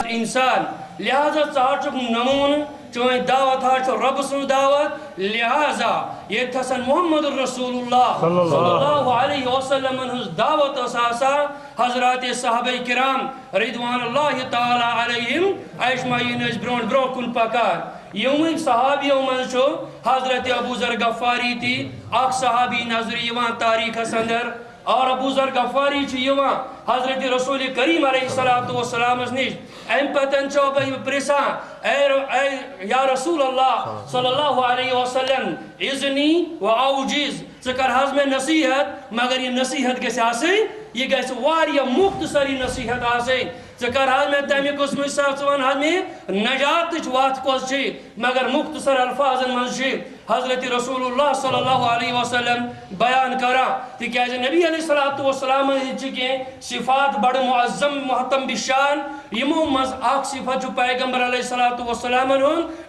انسان لہذا ژاٹک نمون چون دعوت ہاچ رب سن دعوت لہذا یہ تھسن محمد رسول اللہ صلی اللہ علیہ وسلم ہز دعوت اساسا حضرات صحابہ کرام رضوان اللہ تعالی علیہم اجمعین اس برون برو کن پکار یوم صحابیوں من چھو حضرت ابو ذر غفاری تھی اخ صحابی نظر یوان تاریخ اندر اور ابو ذر غفاری چھ یوان حضرت رسول کریم علیہ السلام نش ام پتن چو بہ پرسان اے یا رسول اللہ صلی اللہ علیہ وسلم اذنی و اوجز ذکر حض میں نصیحت مگر یہ نصیحت گیس آسے یہ گیس واریا مختصری نصیحت آسے ذکر حض میں تیمی قسم ساتوان حض میں نجات وات کوز چھے مگر مختصر الفاظ من چھے حضرت رسول اللہ صلی اللہ علیہ وسلم بیان کرا تکیاز نبی علیہ السلام چکے صفات بڑھ معظم محتم بشان یمو مز آخ صفت جو پیغمبر علیہ السلام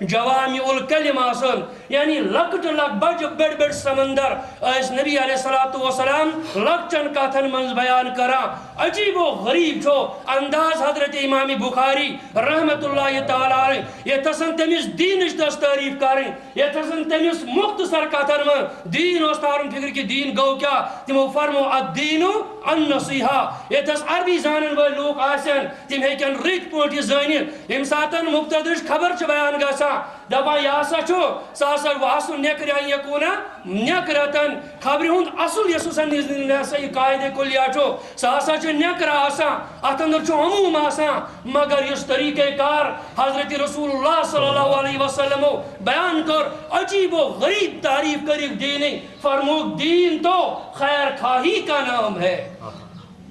جوامی الکلم آسن یعنی لکٹ لک بڑھ بڑھ بڑھ سمندر اس نبی علیہ السلام لکچن کاتھن منز بیان کرا عجیب و غریب چھو انداز حضرت امام بخاری رحمت اللہ تعالی علیہ یہ تسن تمیز دینش دست تعریف کریں یہ تسن تمیز مختصر کاتھن من دین استارن فکر کی دین گو کیا تمو فرمو الدینو النصیحہ یہ تس عربی زانن وہ لوگ آسن تم ہیکن ریت پوٹی زانن ام ساتن مبتدش خبر چھ بیان گاسا دبا یاسا چھو ساسا واسو نیکریا یکونا نیکرتن خبری ہند اصل یسوسن نیسا یہ قائد کلیا چھو ساسا چھ نیکرا آسا اتندر چھو عموم آسا مگر اس طریقہ کار حضرت رسول اللہ صلی اللہ علیہ وسلم بیان کر عجیب و غریب تعریف کریب دینی فرموک دین تو خیر خواہی کا نام ہے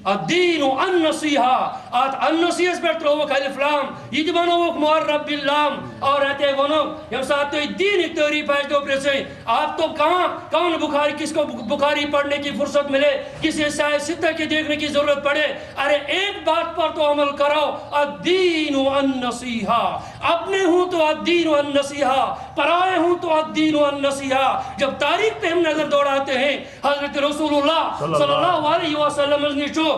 الدین النصیحہ آت النصیحہ پر تروک الف لام یہ بنوک معرب باللام اور رہتے بنوک یم ساتھ تو دین ایک تعریف ہے تو پرسیں آپ تو کون بخاری کس کو بخاری پڑھنے کی فرصت ملے کسی سائے ستہ کی دیکھنے کی ضرورت پڑے ارے ایک بات پر تو عمل کرو الدین النصیحہ اپنے ہوں تو الدین النصیحہ پرائے ہوں تو الدین النصیحہ جب تاریخ پہ ہم نظر دوڑاتے ہیں حضرت رسول اللہ صلی اللہ علیہ وسلم نے چھو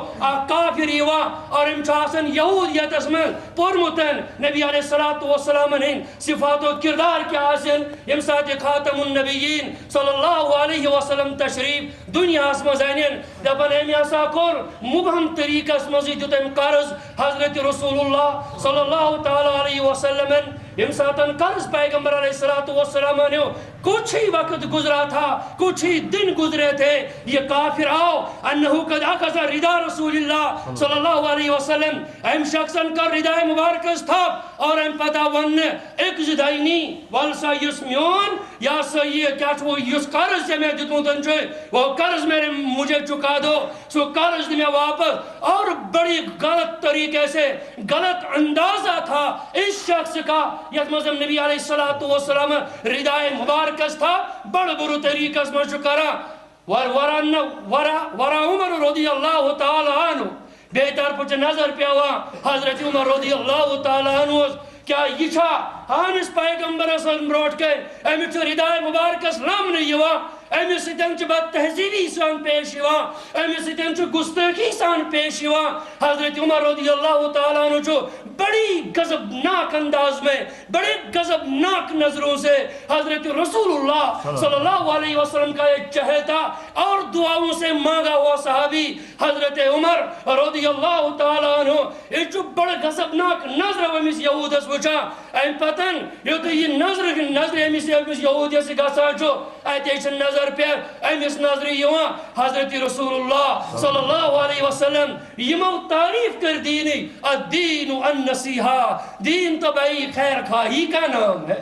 کافر یوا اور امچاسن یہودیت اسمن پرمتن نبی علیہ السلام نے صفات و کردار کیا حاصل امسات خاتم النبیین صلی اللہ علیہ وسلم تشریف دنیا اسم زینین دبن امیاسا کور مبہم طریقہ اسم زیدتم قرض حضرت رسول اللہ صلی اللہ تعالی علیہ وسلم امساتن قرض پیغمبر علیہ السلام نے کچھ ہی وقت گزرا تھا کچھ ہی دن گزرے تھے یہ کافر آؤ انہو قد اخذ رضا رسول اللہ صلی اللہ علیہ وسلم ایم شخصن کا رضا مبارک استھاب اور ایم پتا ون ایک زدائنی والسا یسمیون یا سیئے کیا چھو یس قرض سے میں جتوں تنچوئے وہ قرض میرے مجھے چکا دو سو قرض میں واپس اور بڑی غلط طریقے سے غلط اندازہ تھا اس شخص کا یہ مذہب نبی علیہ السلام رضا مبارک تھا بڑھ برو طریقہ اس میں شکرہ ورا عمر رضی اللہ تعالی عنہ بہتر پچھ نظر پہ ہوا حضرت عمر رضی اللہ تعالی عنہ کیا یہ چھا ہانس پیغمبر اسلام روٹ کے امیچ ردائے مبارک اسلام نے یوا امی ستن چھ بد تہذیبی سان پیش ہوا امی ستن چھ گستاخی سان پیش ہوا حضرت عمر رضی اللہ تعالیٰ عنہ جو بڑی غضبناک انداز میں بڑے غضبناک نظروں سے حضرت رسول اللہ صلی اللہ علیہ وسلم کا ایک چہتا اور دعاؤں سے مانگا ہوا صحابی حضرت عمر رضی اللہ تعالیٰ عنہ ایک جو بڑا غضبناک نظر امیس یہودس وچا ایم پتن یہ تو یہ نظر امیس یہودس گسا جو ایتیشن نظر پہ امیس نظری یوان حضرت رسول اللہ صلی اللہ علیہ وسلم یمو تعریف کر دینی الدین النصیحہ دین تو بھائی خیر خواہی کا نام ہے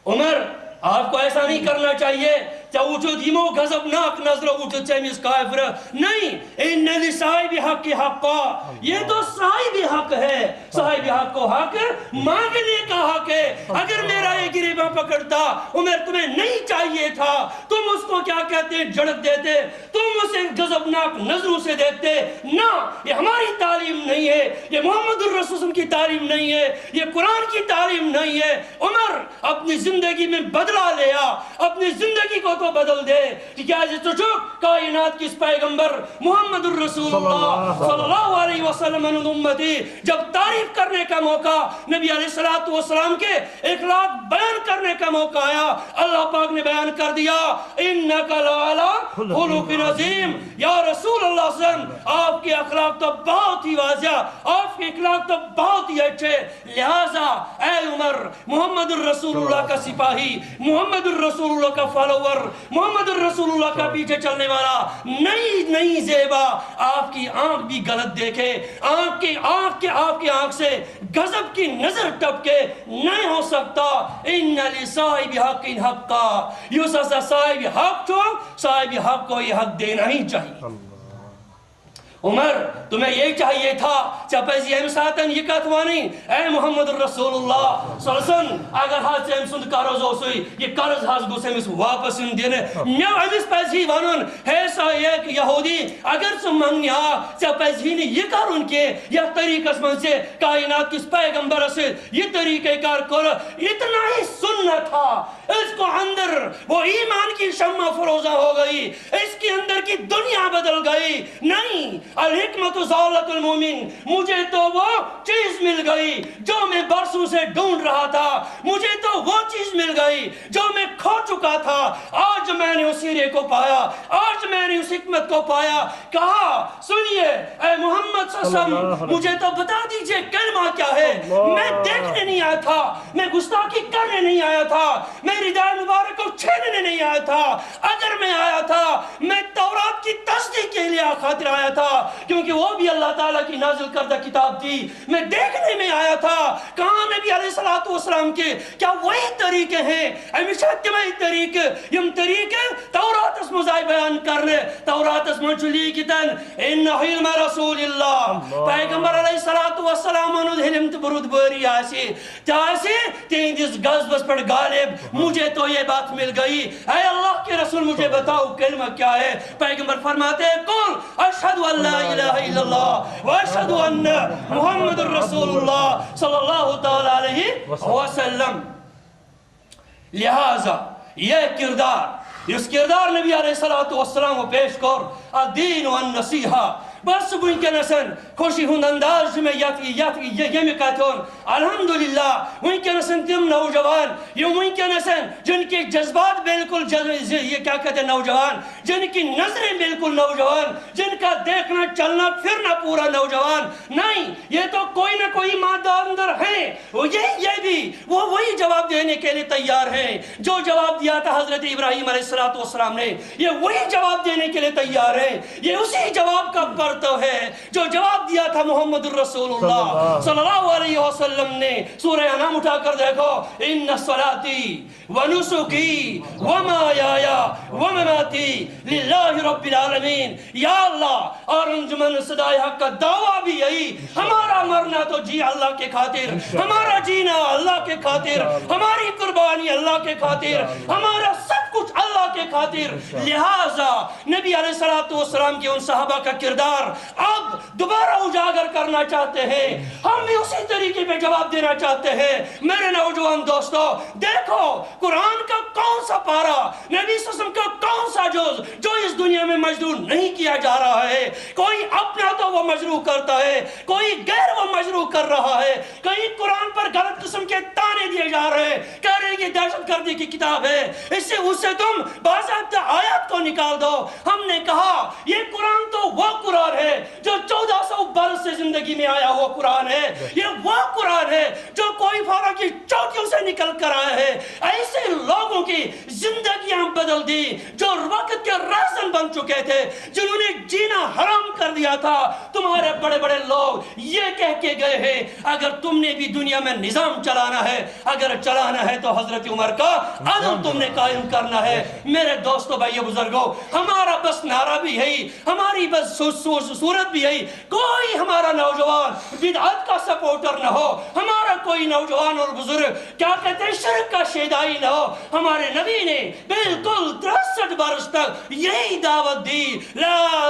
عمر آپ کو ایسا نہیں کرنا چاہیے چاہوچو دیمو غضبناک نظر اوچو چیمیز کافر نہیں انہی صاحب حق حقا یہ تو صاحب حق ہے صاحب حق کو حق مانگنے کا حق ہے اگر میرا یہ گریباں پکڑتا عمر تمہیں نہیں چاہیے تھا تم اس کو کیا کہتے جھڑک دیتے تم اسے غضبناک نظروں سے دیکھتے نہ یہ ہماری تعلیم نہیں ہے یہ محمد الرسول کی تعلیم نہیں ہے، یہ قرآن کی تعلیم نہیں ہے۔ عمر اپنی زندگی میں بدلا لیا، اپنی زندگی کو تو بدل دے، کیا کائنات کی اس پیغمبر محمد الرسول اللہ صلی اللہ علیہ وسلم امتی جب تعریف کرنے کا موقع، نبی علیہ السلام کے اخلاق بیان کرنے کا موقع آیا، اللہ پاک نے بیان کر دیا انکا لعلی خلق عظیم، یا رسول اللہ صلی اللہ علیہ وسلم آپ کے اخلاق تو بہت ہی واضح، آپ کے اخلاق تو بہت ہی اچھے، لہٰذا اے عمر محمد الرسول اللہ کا سپاہی، محمد الرسول اللہ کا فالوور، محمد الرسول اللہ کا پیچھے چلنے والا نہیں زیبا، آپ کی آنکھ بھی غلط دیکھے، آپ کی آنکھ سے غضب کی نظر ٹپکے نہیں ہو سکتا۔ ان لصاحب حق حقا، یوں سا صاحب حق تو صاحب حق کو یہ حق دینا ہی چاہیے۔ عمر تمہیں یہی چاہیے تھا چپیزی ایم ساتن یہ کتوانی اے محمد الرسول اللہ صلی اللہ علیہ وسلم اگر حد سے ایم سند قرض ہو سوئی یہ قرض حاض گوسے میں واپس ان دینے نیو امیس پیزی ونن ہے سا ایک یہودی اگر سم منگنی چپیزی نے یہ کارون کے یہ طریقہ من سے کائنات کس پیغمبر سے یہ طریقہ کار کر اتنا ہی سننا تھا، اس کو اندر وہ ایمان کی شمع فروزہ ہو گئی، اس کے اندر کی دنیا بدل گئی۔ نہیں، الحکمت ضالت المومن، مجھے تو وہ چیز مل گئی جو میں برسوں سے ڈھونڈ رہا تھا، مجھے تو وہ چیز مل گئی جو میں کھو چکا تھا، آج میں نے اس ہیرے کو پایا، آج میں نے اس حکمت کو پایا۔ کہا سنیے اے محمد صلی اللہ علیہ وسلم مجھے تو بتا دیجئے کلمہ کیا ہے، میں دیکھنے نہیں آیا تھا، میں گستاخی کرنے نہیں آیا تھا، میں رداء مبارک کو چھیڑنے نہیں آیا تھا، اگر میں آیا تھا میں تورات کی تصدیق کے لیے خاطر آیا تھا کیونکہ وہ بھی اللہ تعالیٰ کی نازل کردہ کتاب تھی، میں دیکھنے میں آیا تھا کہاں نبی علیہ السلام کے کیا وہی طریقے ہیں ہمیشہ تمہیں طریقے یم طریقے تورات اس مزائی بیان کرنے تورات اس منچلی کتن ان حلم رسول اللہ پیغمبر علیہ السلام انہوں حلم تبرود بری آسی چاہسی تین اس غزب پر غالب مجھے تو یہ بات مل گئی، اے اللہ کے رسول مجھے بتاؤ کلمہ کیا ہے؟ پیغمبر فرماتے ہیں قل اشہد ان لا الہ الا اللہ واشہد ان محمد الرسول اللہ صلی اللہ تعالی علیہ وسلم۔ لہذا یہ کردار اس کردار نبی علیہ السلام کو پیش کر الدین والنصیحہ بس وینکنسن خوشی ہند انداز میں یمی کہتون الحمدللہ وینکنسن تم نوجوان یہ وینکنسن جن کے جذبات بالکل یہ کیا کہتے ہیں نوجوان، جن کی نظریں بالکل نوجوان، جن کا دیکھنا چلنا پھرنا پورا نوجوان نہیں، یہ تو کوئی نہ کوئی مادہ اندر ہے، یہ بھی وہ وہی جواب دینے کے لیے تیار ہیں جو جواب دیا تھا حضرت ابراہیم علیہ السلام نے، یہ وہی جواب دینے کے لیے تیار ہے، یہ اسی جواب کا تو ہے جو جواب دیا تھا محمد الرسول اللہ صلی اللہ علیہ وسلم نے۔ سورہ انعام اٹھا کر دیکھو ان صلاتی ونسکی ومحیایا ومماتی للہ رب العالمین، یا اللہ اور انجمن صدائے حق کا دعویٰ بھی یہی، ہمارا مرنا تو جی اللہ کے خاطر، ہمارا جینا اللہ کے خاطر، ہماری قربانی اللہ کے خاطر، ہمارا سب کچھ اللہ کے خاطر۔ لہٰذا نبی علیہ السلام کے ان صحابہ کا کردار اب دوبارہ اجاگر کرنا چاہتے ہیں، ہم بھی اسی طریقے پہ جواب دینا چاہتے ہیں۔ میرے نوجوان دوستو دیکھو قرآن کا کون سا پارا، نبی صلی اللہ علیہ وسلم کا کون سا جز جو اس دنیا میں مجروح نہیں کیا جا رہا ہے، کوئی اپنا تو وہ مجروح کرتا ہے، کوئی غیر وہ مجروح کر رہا ہے، کہیں قرآن پر غلط قسم کے تانے دیے جا رہے ہیں، کہہ رہے ہیں کہ دہشت گردی کی کتاب ہے، اس سے تم باضابطہ آیات کو نکال دو۔ ہم نے کہا یہ قرآن تو وہ قرآن ہے جو 1400 برس سے زندگی میں آیا وہ قرآن ہے، یہ وہ قرآن ہے جو کوئی فارا کی چوٹیوں سے نکل کر آیا ہے، ایسے لوگوں کی زندگیاں بدل دی جو وقت کے رہزن بن چکے تھے، جنہوں نے جینا حرام کر دیا تھا۔ تمہارے بڑے بڑے لوگ یہ کہہ کے گئے ہیں اگر تم نے بھی دنیا میں نظام چلانا ہے، اگر چلانا ہے تو حضرت عمر کا عدل تم نے قائم کرنا ہے۔ میرے دوستو بھائیو بزرگو ہمارا بس نعرہ بھی ہے، ہماری بس صورت بھی ہے، کوئی ہمارا نوجوان بدعت کا سپورٹر نہ ہو، ہمارا کوئی نوجوان اور بزرگ کیا کہتے ہیں شرک کا شیدائی نہ ہو۔ ہمارے نبی نے بالکل 63 برس تک یہی دعوت دی لا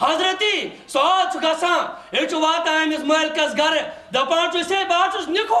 Hazreti saat gasa vata Ismail gar dapachu se baachus nikho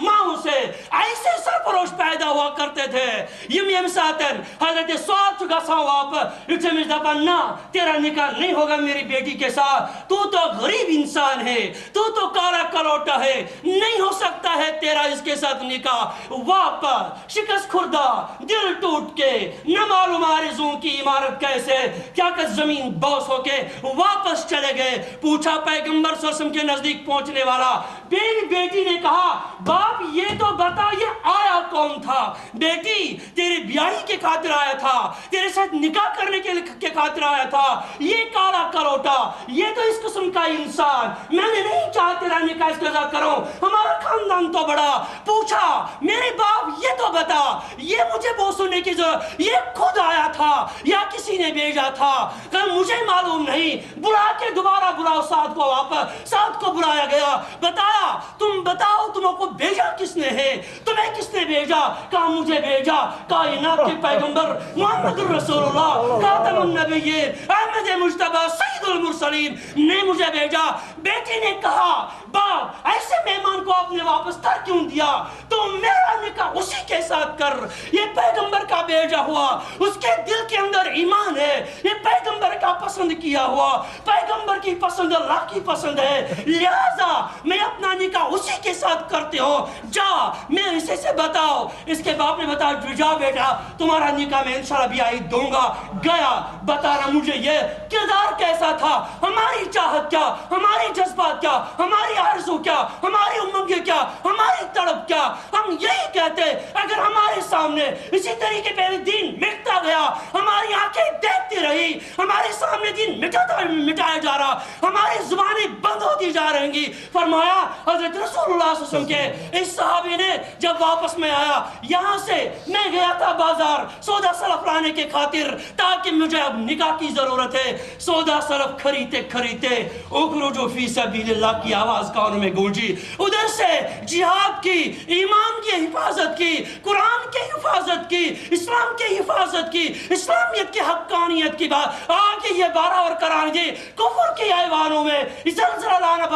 ماں سے ایسے سرپروش پیدا ہوا کرتے تھے یم ساتن حضرت سوال چکا سا واپ اچھے دپا نا تیرا نکاح نہیں ہوگا میری بیٹی کے ساتھ, تو غریب انسان ہے, تو کارا کلوٹا ہے, نہیں ہو سکتا ہے تیرا اس کے ساتھ نکاح. واپس شکست خوردہ دل ٹوٹ کے نہ معلوم آرزوں کی عمارت کیسے کیا کہ زمین بوس ہو کے واپس چلے گئے. پوچھا پیغمبر صلی اللہ علیہ وسلم کے نزدیک پہنچنے والا, میری بیٹی نے کہا باپ یہ تو بتا یہ آیا کون تھا؟ بیٹی تیری بیاہی کے خاطر آیا تھا, تیرے ساتھ نکاح کرنے کے خاطر آیا تھا. یہ کالا کروٹا, یہ تو اس قسم کا انسان, میں نے نہیں چاہا تیرا نکاح اس کے ساتھ کروں, ہمارا خاندان تو بڑا. پوچھا میرے باپ یہ تو بتا یہ مجھے بوسنے کی ضرورت, یہ خود آیا تھا یا کسی نے بھیجا تھا؟ کہ مجھے معلوم نہیں. بلا کے دوبارہ بلاؤ سعد کو, واپس سعد کو بلایا گیا. بتایا تم بتاؤ تمہیں کو بھیجا کس نے ہے, تمہیں کس نے بھیجا؟ کہا مجھے بھیجا کائنات کے پیغمبر محمد الرسول اللہ خاتم النبیین احمد مجتبی سید المرسلین نے مجھے بھیجا. بیٹی نے کہا باپ ایسے مہمان کو آپ نے واپس کر کیوں دیا؟ تو میرا نکاح اسی کے ساتھ کر, یہ پیغمبر کا بھیجا ہوا, اس کے دل کے اندر ایمان ہے, یہ پیغمبر کا پسند کیا ہوا, پیغمبر کی پسند اللہ کی پسند ہے, لہذا میں اپنا نکاح اسی کے ساتھ کرتے ہو. جا میں اسے سے بتاؤ. اس کے باپ نے بتایا جا بیٹا تمہارا نکاح میں انشاءاللہ بیاہی دوں گا. گیا بتانا مجھے یہ کردار کیسا تھا, ہماری چاہت کیا, ہماری جذبات کیا, ہماری آرزو کیا, ہماری امنگیں کیا, ہماری تڑپ کیا. ہم یہی کہتے اگر ہمارے سامنے اسی طریقے پہ دین مٹتا گیا, ہماری آنکھیں دیکھتی رہی, ہمارے سامنے دین مٹایا جا رہا, ہماری زبانیں بند ہوتی جا رہیں گی. فرمایا حضرت رسول اللہ صلی اللہ علیہ وسلم کے اس صحابی نے جب واپس میں آیا, یہاں سے میں گیا تھا بازار سودا سلف لانے کے خاطر تاکہ مجھے اب نکاح کی ضرورت ہے. سودا سلف خریدتے اخرجوا فی سبیل اللہ کی آواز کانوں میں گونجی. ادھر سے جہاد کی, ایمان کی حفاظت کی, قرآن کی حفاظت کی, اسلام کی حفاظت کی, اسلامیت کی حقانیت کی بات آگے یہ بارہ اور کرانی تھی. کفر کے ایوانوں میں زلزلہ لانا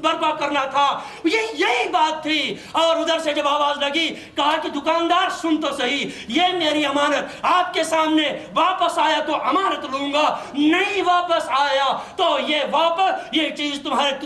برپا کرنا تھا, یہی بات تھی. اور ادھر سے جب آواز لگی کہا کہ دکاندار سن تو صحیح, یہ میری امانت آپ کے سامنے واپس آیا تو امانت لوں گا, نہیں واپس آیا تو یہ چیز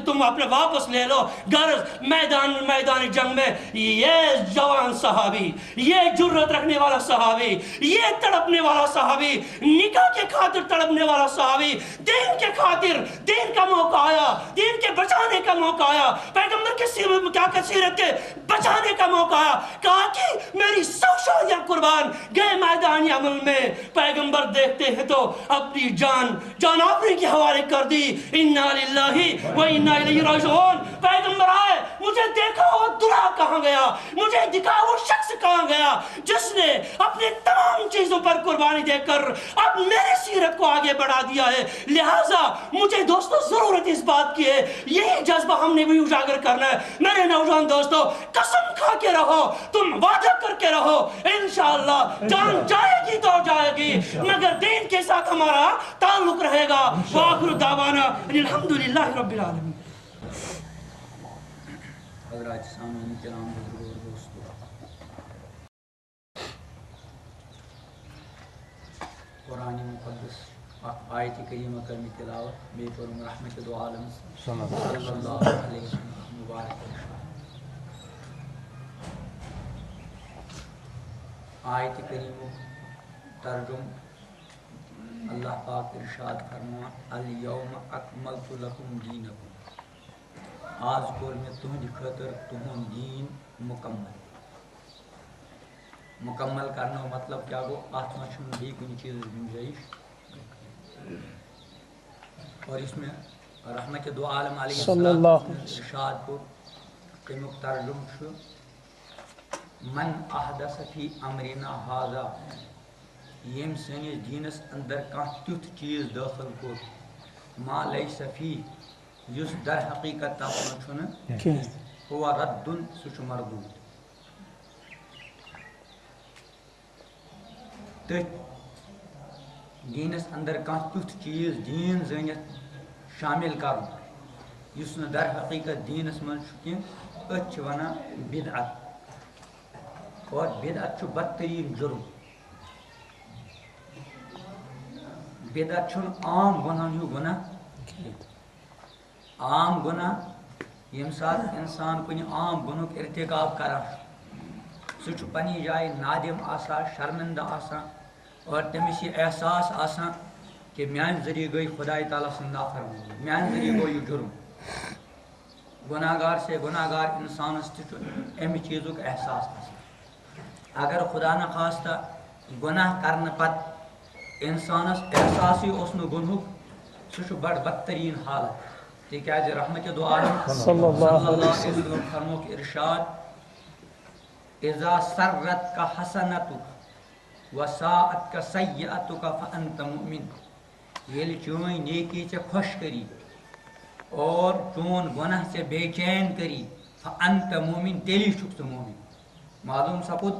تم اپنے واپس لے لو. غرض میدان جنگ میں یہ جوان صحابی, یہ جرت رکھنے والا صحابی, یہ تڑپنے والا صحابی, نکاح کے خاطر تڑپنے والا صحابی, دین کے خاطر, دین کا موقع آیا, دین کے بچانے کا موقع آیا, پیغمبر کے سیرت کے بچانے کا موقع آیا, کہا کہ میری سو شادیاں قربان گئے میدان عمل میں. پیغمبر دیکھتے ہیں تو اپنی جان آفرین کے حوالے کر دی. انا للہ و انا الیہ راجعون. پیغمبر آئے, مجھے دیکھا وہ دلہا کہاں گیا, مجھے دکھا وہ شخص کہاں گیا جس نے اپنے تمام چیزوں پر قربانی دے کر اب میرے سیرت کو آگے بڑھا دیا ہے. لہٰذا مجھے دوستو ضرورت اس بات کی ہے, یہی جذبہ ہم نے بھی اجاگر کرنا ہے. میرے نوجوان دوستو قسم کھا کے رہو, تم وعدہ کر کے رہو, انشاءاللہ جان جائے گی تو جائے گی, مگر دین کے ساتھ ہمارا تعلق رہے گا. وآخر دعوانا الحمدللہ رب العالمین. حضرات سامعین کرام, بزرگوں اور دوستوں, قرآن مقدس آیت کریمہ کرمی تلاوت بے پرم رحمت دو عالم صلی اللہ علیہ وسلم مبارک. آیت کریمہ ترجم اللہ پاک ارشاد فرما الیوم اکملت لکم دینکم, آج کور میں تہند خاطر تہند دین مکمل کرنا مطلب کیا گو, ات میں بھی کن چیز گنجائش. اور اس میں رحمت دو عالم علیہ السلام ارشاد کو تمیک ترجم من احدث فی امرنا ھذا, یم سنس دینس اندر کان تیت چیز داخل کو ما لیس فی یس در حقیقت تاثر ہوا ردن سچ مردود. دینس اندر کان تیت چیز دین زنیت شامل کرن یُس نہٕ در حقیقت دیٖنَس منٛز چھُ کینٛہہ أتھۍ چھِ وَنان بِدعت اور بِدعت چھُ بدتریٖن جُرم بِدعت چھُنہٕ عام گۄنہَن ہیوٗ گۄناہ عام گۄناہ ییٚمہِ ساتہٕ اِنسان کُنہِ عام گۄنہُک ارتِکاب کران چھُ سُہ چھُ پنٛنہِ جایہِ نادِم آسان شرمندہ آسان اور تٔمِس یہِ احساس آسان کہ میٛانہِ ذٔریعہٕ گٔے خۄداے تعالیٰ سٕنٛز نافرمٲنی میٛانہِ ذٔریعہٕ گوٚو یہِ جُرم گۄناہ گار سے گۄناہ گار اِنسانَس تہِ چھُ اَمہِ چیٖزُک احساس آسان اگر خۄدا نخواستہ گۄناہ کرنہٕ پتہٕ اِنسانَس احساسٕے اوس نہٕ گۄنہُک سُہ چھُ بڑٕ بدتریٖن حالت تِکیٛازِ رحمتِ دو عالم صلی اللہ علیہ وسلم فرموک ارشاد اذا سرت کا حسنتک وساعت کا سیئتک فانت مؤمن ییٚلہِ چٲنۍ نیکی ژےٚ خۄش کری اور چون گۄناہ ژےٚ بے چین کری فانت مؤمن تیٚلی چھُکھ ژٕ مؤمن معلوم سپُد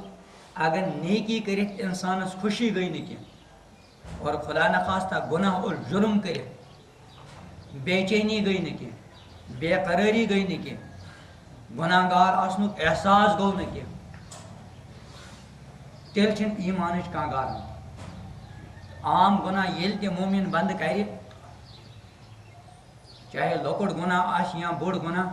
اگر نیکی کٔرِتھ اِنسانَس خوشی گٔے نہٕ کینٛہہ اور خدا نخواستہ گۄناہ اور جُرم کٔرِتھ بے چینی گٔے نہٕ کینٛہہ بے قرٲری گٔے نہٕ کینٛہہ گۄناہ گار آسنُک احساس گوٚو نہٕ کینٛہہ تیٚلہِ چھِنہٕ ایٖمانٕچ کانٛہہ گارنٹی عام گۄناہ ییٚلہِ تہِ مومِن بنٛد کرِ چاہے لۄکُٹ گۄناہ آسہِ یا بوٚڑ گۄناہ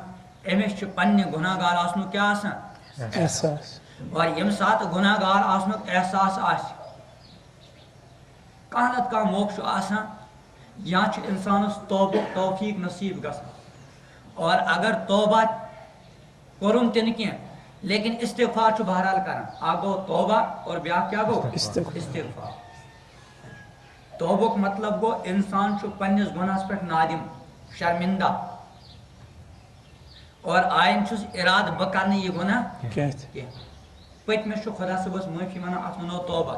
أمِس چھُ پننہِ گۄناہ گار آسنُک کیٛاہ آسان احساس اور ییٚمہِ ساتہٕ گۄناہ گار آسنُک احساس آسہِ کانٛہہ نتہٕ کانٛہہ موقعہٕ چھُ آسان یا چھُ اِنسانَس توبُک توفیٖق نصیٖب گژھان اور اگر توبہ کوٚرُن تہِ نہٕ کینٛہہ لیکن استغفار چھُ بہرحال کران اکھ گوٚو توبہ اور بیٛاکھ کیٛاہ گوٚو استغفار توبُک مطلب گوٚو اِنسان چھُ پننِس گۄناہَس پٮ۪ٹھ نادِم شرمندہ اور آیِندٕ چھُس ارادٕ بہٕ کرٕ نہٕ یہِ گۄناہ کینٛہہ پٔتمِس چھُ خۄدا صٲبَس معٲفی وَنان اَتھ وَنو توبہ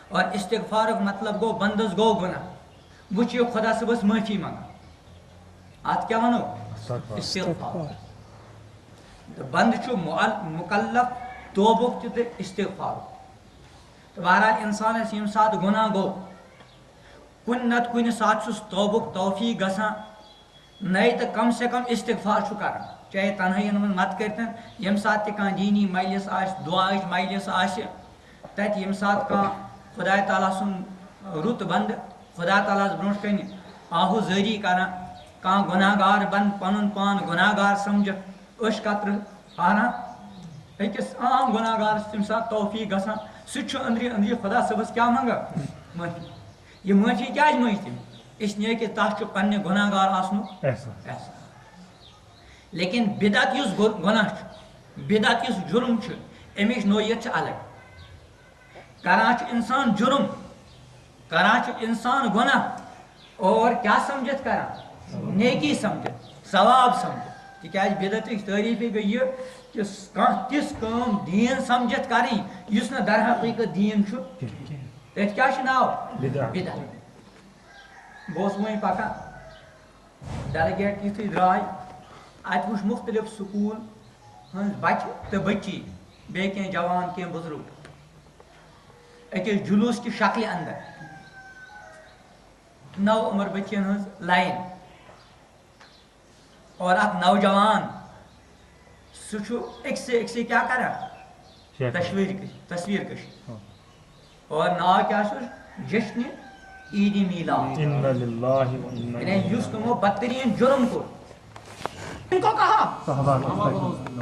اور استغفارُک مطلب گوٚو بنٛدَس گوٚو گۄناہ وۄنۍ چھُ یہِ خۄدا صٲبَس معٲفی منٛگان اَتھ کیٛاہ وَنو استغفار تہٕ بنٛدٕ چھُ مُکلف توبُک تہِ تہٕ استغفارُک تہٕ بہرحال اِنسانَس ییٚمہِ ساتہٕ گۄناہ گوٚو کُنہِ نتہٕ کُنہِ ساتہٕ چھُس توبُک توفیٖق گژھان نَے تہٕ کم سے کم استغفار چھُ کران چاہے تنہٲیِین منٛز مت کٔرتن ییٚمہِ ساتہٕ تہِ کانٛہہ دیٖنی مجلس آسہِ دُعاہٕچ مجلس آسہِ تتہِ ییٚمہِ ساتہٕ کانٛہہ خۄداے تعالیٰ سُنٛد رُت بنٛدٕ خۄدا تعالیٰ ہس برونٛٹھ کنہِ آہوٗزٲری کران کانٛہہ گۄناہ گار بنٛد پنُن پان گۄناہ گار سمجھتھ أچھ قطرٕ ہاران أکِس عام گۄناہ گارس تمہِ ساتہٕ توفیٖق گژھان سُہ تہِ چھُ أنٛدری أنٛدری خۄدا صٲبس کیٛاہ منٛگان معٲفی یہِ معٲفی کیٛازِ منٛج تٔمۍ اسلیے کہِ تتھ چھُ پننہِ گۄناہ گار آسنُک احساس لیکن بدعت یُس گۄناہ چھُ بدعت یُس جُرم چھُ امِچ نوعیت چھِ الگ کران چھُ انسان جُرم کران چھُ انسان گۄناہ اور کیٛاہ سمجھتھ کران نیکی سمجھتھ ثواب سمجھتھ تِکیٛازِ بدعتٕچ تعریٖفٕے گٔے یہِ کہِ کانٛہہ تِژھ کٲم دیٖن سمجھتھ کرٕنۍ یُس نہٕ در حقیٖقت دیٖن چھُ تٔتھۍ کیٛاہ چھُ ناو بدعت بہٕ اوسُس وۄنۍ پکان ڈیلگیٹ یُتھُے درٛاے اتہِ وٕچھ مختلف سکوٗل ہٕنٛدۍ بچہِ تہٕ بچی بیٚیہِ کینٛہہ جوان کینٛہہ بُزرٕگ أکِس جلوٗس کہِ شکلہِ انٛدر نو عمر بچین ہٕنٛز لایِن اور اکھ نوجوان سُہ چھُ أکسٕے أکسٕے کیٛاہ کران تصویٖر کٔشی اور ناو کیٛاہ چھُس جشنِ عیٖدِ میٖلاد یعنی یُس تِمو بدتریٖن جُرم کوٚر ان کو کہا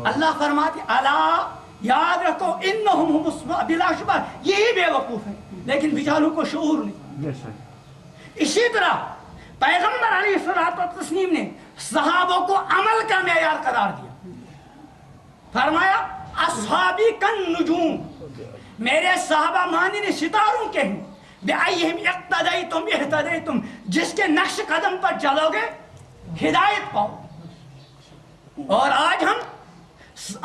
اللہ فرماتے اللہ یاد رکھو انہم بلا شبہ یہی بے وقوف ہیں لیکن بیچاروں کو شعور نہیں اسی طرح پیغمبر علیہ الصلوۃ والتسلیم نے صحابوں کو عمل کا معیار قرار دیا فرمایا اصحابی کالنجوم میرے صحابہ مانند ستاروں کے ہیں بِأَيِّهِمْ اقتدیتم اہتدیتم جس کے نقش قدم پر چلو گے ہدایت پاؤ اور آج ہم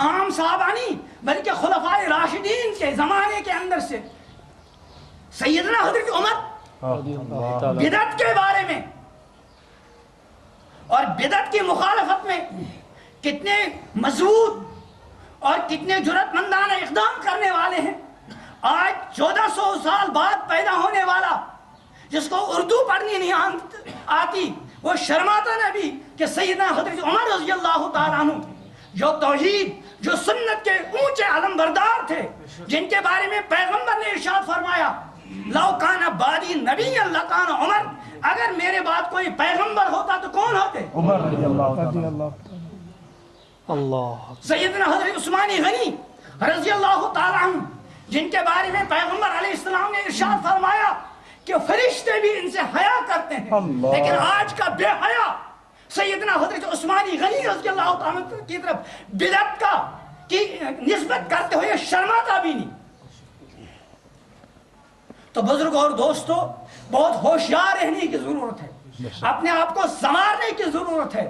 عام صحابہ نہیں بلکہ خلفائے راشدین کے زمانے کے اندر سے سیدنا حضرت عمر بدعت کے بارے میں اور بدعت کی مخالفت میں کتنے مضبوط اور کتنے جرأت مندانہ اقدام کرنے والے ہیں آج 1400 سال بعد پیدا ہونے والا جس کو اردو پڑھنی نہیں آتی وہ شرماتا نبی کہ سیدنا حضرت عمر رضی اللہ تعالیٰ عنہ جو توحید جو سنت کے اونچے علم بردار تھے، جن کے بارے میں پیغمبر نے ارشاد فرمایا لو کان بعدی نبی لکان عمر، اگر میرے بعد کوئی پیغمبر ہوتا تو کون ہوتے؟ عمر رضی اللہ اللہ سیدنا حضرت عثمانی غنی رضی اللہ تعالیٰ عنہ، جن کے بارے میں پیغمبر علیہ السلام نے ارشاد فرمایا کہ فرشتے بھی ان سے حیا کرتے ہیں، لیکن آج کا بے حیا سیدنا حضرت عثمانی غنی رضی اللہ تعالیٰ کی طرف بدعت کا کی نسبت کرتے ہوئے شرماتا بھی نہیں۔ تو بزرگ اور دوستو، بہت ہوشیار رہنے کی ضرورت ہے، اپنے آپ کو سنوارنے کی ضرورت ہے،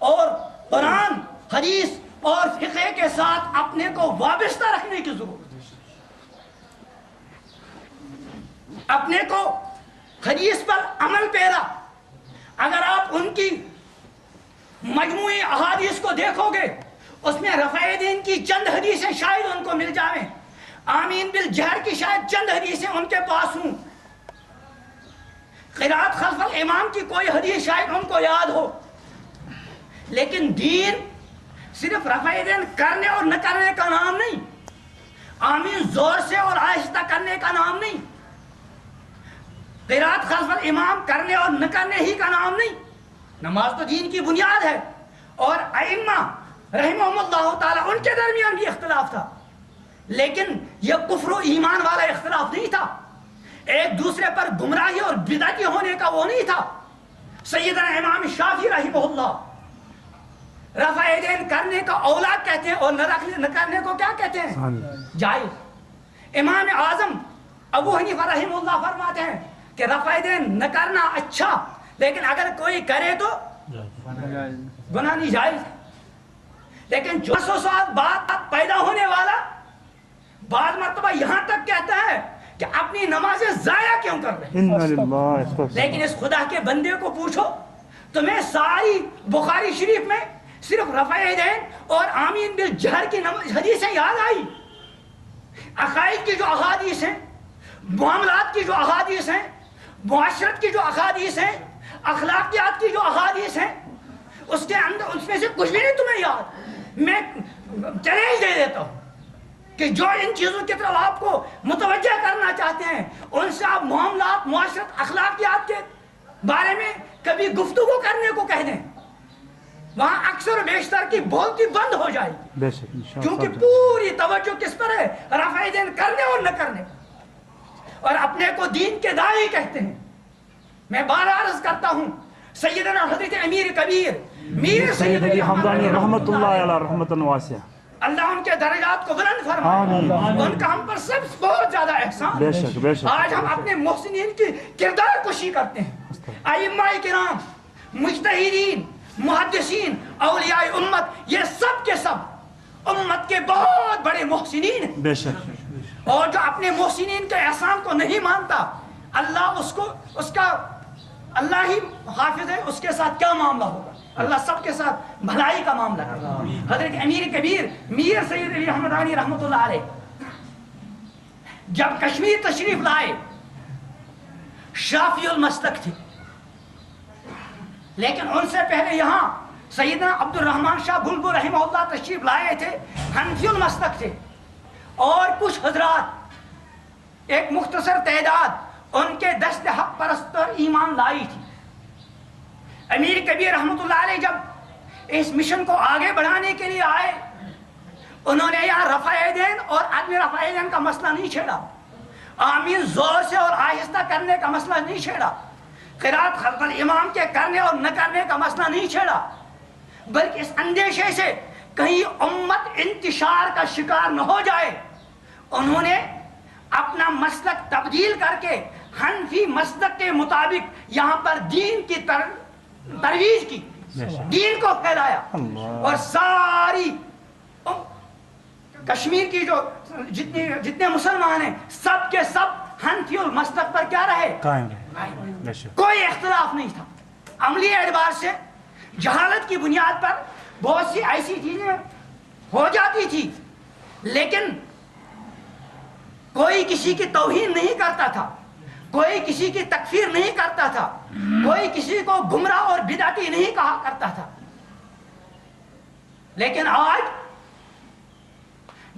اور قرآن حدیث اور فقہ کے ساتھ اپنے کو وابستہ رکھنے کی ضرورت ہے۔ اپنے کو حدیث پر عمل پیرا، اگر آپ ان کی مجموعی احادیث کو دیکھو گے، اس میں رفع دین کی چند حدیثیں شاید ان کو مل جائیں، آمین بالجہر کی شاید چند حدیثیں ان کے پاس ہوں، قرات خلف الامام کی کوئی حدیث شاید ان کو یاد ہو، لیکن دین صرف رفع دین کرنے اور نہ کرنے کا نام نہیں، آمین زور سے اور آہستہ کرنے کا نام نہیں، قرات خلف الامام کرنے اور نہ کرنے ہی کا نام نہیں۔ نماز تو دین کی بنیاد ہے، اور ائمہ رحمہم اللہ تعالی ان کے درمیان بھی اختلاف تھا، لیکن یہ کفر و ایمان والا اختلاف نہیں تھا، ایک دوسرے پر گمراہی اور بدعتی ہونے کا وہ نہیں تھا۔ سیدنا امام شافعی رحمہ اللہ رفع دین کرنے کا اولا کہتے ہیں، اور نہ کرنے کو کیا کہتے ہیں؟ جائز۔ امام اعظم ابو حنیفہ رحمہ اللہ فرماتے ہیں کہ رفع دین نہ کرنا اچھا، لیکن اگر کوئی کرے تو گناہ نہیں، جائز ہے۔ لیکن جو سوال بات پیدا ہونے والا بعض مرتبہ یہاں تک کہتا ہے کہ اپنی نمازیں ضائع کیوں کر رہے ہیں؟ لیکن اس خدا کے بندے کو پوچھو، تمہیں ساری بخاری شریف میں صرف رفع دین اور آمین بالجہر کی حدیثیں یاد آئی؟ عقائد کی جو احادیث ہیں، معاملات کی جو احادیث ہیں، معاشرت کی جو احادیث ہیں، اخلاقیات کی جو احادیث ہیں، اس کے اندر اس میں سے کچھ بھی نہیں تمہیں یاد؟ میں چیلنج دے دیتا ہوں کہ جو ان چیزوں کی طرف آپ کو متوجہ کرنا چاہتے ہیں، ان سے آپ معاملات، معاشرت، اخلاقیات کے بارے میں کبھی گفتگو کرنے کو کہہ دیں، وہاں اکثر و بیشتر کی بولتی بند ہو جائے گی، کیونکہ پوری توجہ کس پر ہے؟ رفع دین کرنے اور نہ کرنے، اور اپنے کو دین کے داعی کہتے ہیں۔ میں بار عرض کرتا ہوں، سیدنا حضرت امیر کبیر میر سید علی حمدانی رحمت اللہ علیہ رحمت واسعہ، اللہ ان کے درجات کو بلند فرمائے، ان کا ہم پر سب بہت زیادہ احسان۔ بے شک بے شک۔ آج ہم اپنے محسنین کی کردار کشی کرتے ہیں، ائمہ کرام، مجتہدین، محدثین، اولیاء امت، یہ سب کے سب امت کے بہت بڑے محسنین ہیں، بے شک، اور جو اپنے محسنین کے احسان کو نہیں مانتا، اللہ اس کا اللہ ہی حافظ ہے، اس کے ساتھ کیا معاملہ ہوگا؟ اللہ سب کے ساتھ بھلائی کا معاملہ ہے۔ حضرت امیر کبیر میر سید علی حمدانی رحمت اللہ علیہ جب کشمیر تشریف لائے، شافعی المسلک تھے، لیکن ان سے پہلے یہاں سیدنا عبد الرحمن شاہ بلبل رحمہ اللہ تشریف لائے تھے، حنفی المسلک تھے، اور کچھ حضرات ایک مختصر تعداد ان کے دست حق پرست پر ایمان لائی تھی۔ امیر کبیر رحمت اللہ علیہ جب اس مشن کو آگے بڑھانے کے لیے آئے، انہوں نے یہاں رفع دین اور عدم رفع دین کا مسئلہ نہیں چھیڑا، آمین زور سے اور آہستہ کرنے کا مسئلہ نہیں چھیڑا، قرات خلف الامام کے کرنے اور نہ کرنے کا مسئلہ نہیں چھیڑا، بلکہ اس اندیشے سے کہیں امت انتشار کا شکار نہ ہو جائے، انہوں نے اپنا مسلک تبدیل کر کے حنفی مسلک کے مطابق یہاں پر دین کی ترویج کی، دین کو پھیلایا، اور ساری کشمیر کی جو جتنے مسلمان ہیں سب کے سب حنفی المسلک پر کیا رہے؟ قائم رہے، کوئی اختلاف نہیں تھا۔ عملی اعتبار سے جہالت کی بنیاد پر بہت سی ایسی چیزیں ہو جاتی تھی، لیکن کوئی کسی کی توہین نہیں کرتا تھا، کوئی کسی کی تکفیر نہیں کرتا تھا، کوئی کسی کو گمراہ اور بدعتی نہیں کہا کرتا تھا. لیکن آج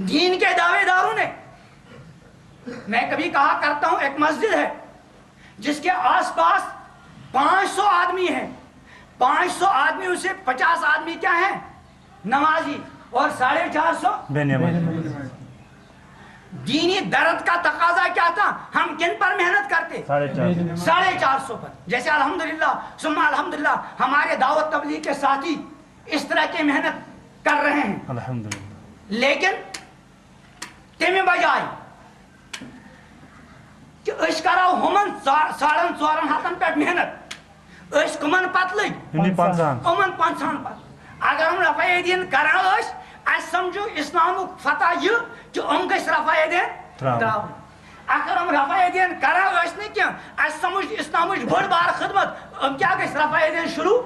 دین کے دعوے داروں نے, میں کبھی کہا کرتا ہوں, ایک مسجد ہے جس کے آس پاس 500 آدمی ہیں, 500 آدمی اسے 50 آدمی کیا ہیں نمازی اور 450 دینی درد کا تقاضا کیا تھا, ہم کن پر محنت کرتے, 450 پر. جیسے الحمدللہ ثم الحمدللہ ہمارے دعوت تبلیغ کے ساتھی اس طرح کی محنت کر رہے ہیں الحمدللہ. لیکن تمہیں بجائے کہ اس کرو ہمن 450 پہ محنت, اس کمن پت لگ امن 50 پر. اگر ہم رفع دین کران اس سمجھو اسلام فتح یہ کہ ام گھس رفع دین تراؤن. اگر ہم رفع دین کران اس نہیں کیا اس سمجھ اسلام بڑ بار خدمت ام کیا گھس رفع دین شروع,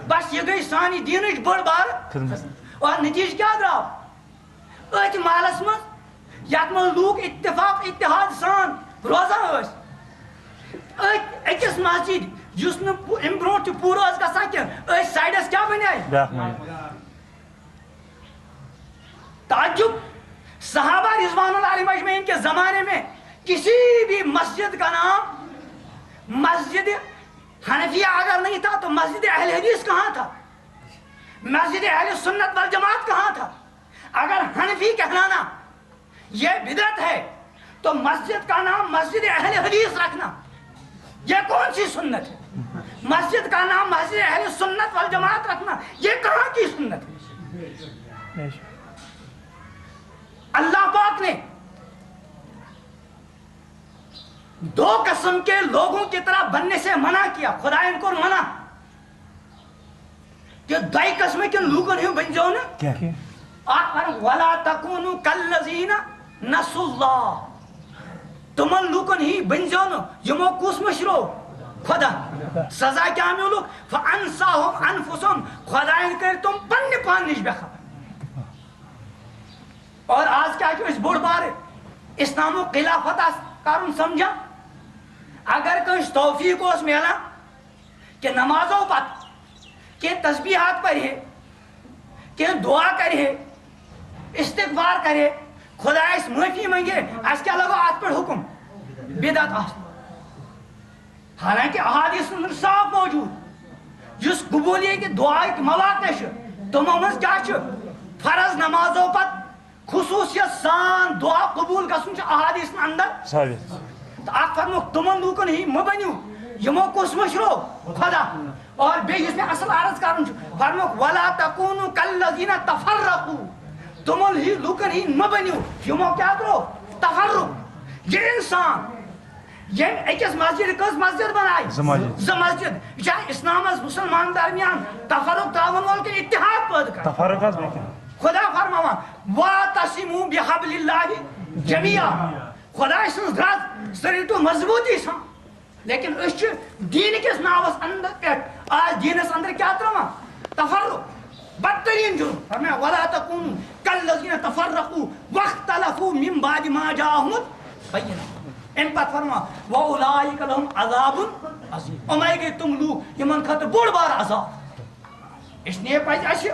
بس یہ گئی سانی دین بڑ بار خدمت. اور نتیجہ کیا درو ات مالس مز یت من لوگ اتفاق اتحاد سان روزان اکس مسجد جس ام برو پور گسان کی سائڈس کیا بنائے تعجب. صحابہ رضوان اللہ علیہم اجمعین کے زمانے میں کسی بھی مسجد کا نام مسجد حنفیہ اگر نہیں تھا تو مسجد اہل حدیث کہاں تھا, مسجد اہل سنت والجماعت کہاں تھا. اگر حنفی کہلانا یہ بدعت ہے تو مسجد کا نام مسجد اہل حدیث رکھنا یہ کون سی سنت ہے. مسجد کا نام مسجد اہل سنت والجماعت رکھنا یہ کہاں کی سنت ہے. اللہ پاک نے 2 قسم کے لوگوں کی طرح بننے سے منع کیا. خدا ان کو منع کہ 2 قسم کے لوگوں نہیں بن جاؤ نا. آپ فرمائیں وَلَا تَكُونُوا كَالَّذِينَ نَسُوا اللَّهَ, تمن لوگن ہی بن جاؤ نا یمو کس مشرو خدا. سزا کیا ملو فَأَنْسَاهُمْ أَنفُسُهُمْ, خدا ان کر تم پن پان نش بخبر. اور آج کیا کہ اس بڑ بار اسلام و خلافت کارن سمجھا اگر کوئی توفیق اس میلا کہ نمازوں پت کہ تسبیحات پڑھے کہ دعا کرے استغفار کرے خدا اس معافی مانگے اس کیا لگو آج پر حکم بدعت آس. حالانکہ احادیث میں صاف موجود جس قبولیت کی دعا کی مواقع تمام کیا فرض نمازوں پت خصوصیت سان دعا قبول گژھن احادیث اندر ثابت. تو آپ فرمو تمن لوکن ہی مبنیو یمو کس مشرو خدا. اور بے اس میں اصل عرض کرن فرمو ولا تکونوا کالذین تفرقوا, تمن ہی لوکن ہی مبنیو یمو کیا کرو تفرق. یہ انسان یہ ایکس مسجد کس مسجد بنائی مسجد جہاں اسلام از مسلمان درمیان تفرق تعاون وال کے اتحاد پید کر تفرق خدا فرماوان وَاعْتَصِمُوا بِحَبْلِ اللَّهِ جَمِيعًا, خدا سنز رات سریتو مضبوطی سان. لیکن اس دین کس ناوس اندر پیٹ آج دینس اندر کیا ترما تفرق بدترین جرم. فرمایا وَلَا تَكُونُوا كَالَّذِينَ تَفَرَّقُوا وَاخْتَلَفُوا مِنْ بَعْدِ مَا جَاءَهُمُ الْبَيِّنَاتُ. ان پت فرما وَأُولَٰئِكَ لَهُمْ عَذَابٌ عَظِيمٌ, امائی گئی تم لوگ یمن خاطر بڑ بار عذاب. اس لیے پاس اچھے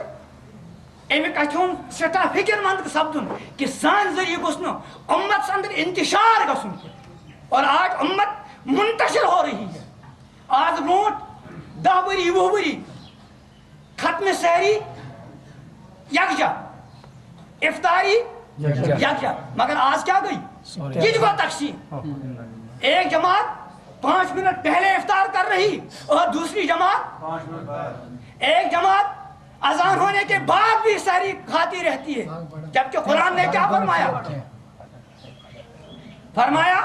امی کچھون سٹھا فکر مند سپدن کہ سان ذریعہ گھن امت اندر انتشار گھن. اور آج امت منتشر ہو رہی ہے. آج برونٹ 10 ؤری 20 ؤری ختم سحری یکجا افطاری یکجا, مگر آج کیا گئی یہ جو تقسیم. ایک جماعت 5 منٹ پہلے افطار کر رہی اور دوسری جماعت 5 منٹ بعد. ایک جماعت اذان ہونے کے بعد بھی سحری کھاتی رہتی ہے, جبکہ قرآن نے کیا فرمایا فرمایا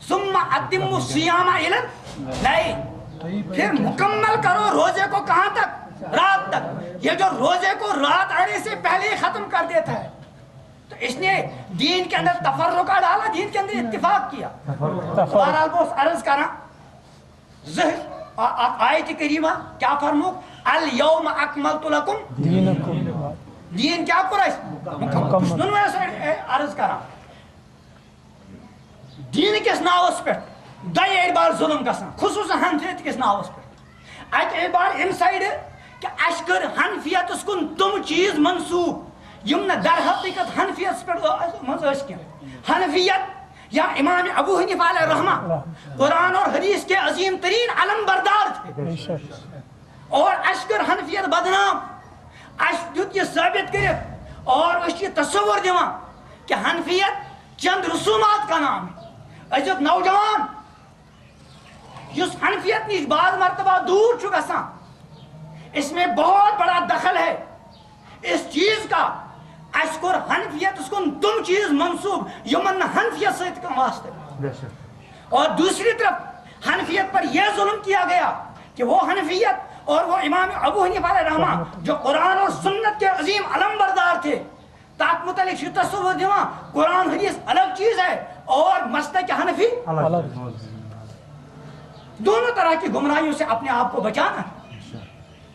ثم اتموا الصیام الی اللیل, پھر مکمل کرو روزے کو کہاں تک رات تک. یہ جو روزے کو رات آنے سے پہلے ہی ختم کر دیتا ہے. تو اس نے دین کے اندر تفرقہ ڈالا, دین کے اندر اتفاق کیا. بہرحال وہ عرض کرا آیت کریمہ کیا فرمو اليوم اکملت لکم دینکم, دین کیا کرا عرض کرا دین کس ناوس پہ دۄیہِ اَڑِ بار ظُلم گژھان خصوٗصن حنفیت کِس ناوَس پٮ۪ٹھ اَکہِ اَڑِ بار اَمہِ سایڈٕ کہ اَسہِ کٔر حنفیتَس کُن تِم چیٖز منسوٗب یِم نہٕ در حقیٖقت حنفیتَس پٮ۪ٹھ منٛز ٲسۍ کینٛہہ حنفیت یا امام ابو حنیفہ علیہ رحمہ قرآن اور حدیث کے عظیم ترین علم بردار تھے اور اَسہِ کٔر حنفیت بدنام اَسہِ دیُت یہِ ثٲبت کٔرِتھ اور أسۍ چھِ یہِ تصور دِوان کہ حنفیت چند رسومات کا نام ہے أزیُک نوجوان یُس حنفیت نِش بعض مرتبہ دور چھُ گژھان اس میں بہت بڑا دخل ہے اس چیز کا اَسہِ کوٚر حنفیتس کُن تِم چیٖز منسوٗب یِمن نہٕ حنفیت سۭتۍ کانٛہہ واسطہٕ اور دوسری طرف حنفیت پر یہ ظلم کیا گیا کہ وہ حنفیت اور وہ امام ابو حنیفہ علیہ رحمہ جو قرآن اور سنت کے عظیم علم بردار تھے تات متعلق چھُ تصور دِوان قرآن حدیث الگ چیز ہے اور مسلک حنفی دونوں طرح کی گمراہیوں سے اپنے آپ کو بچانا ہے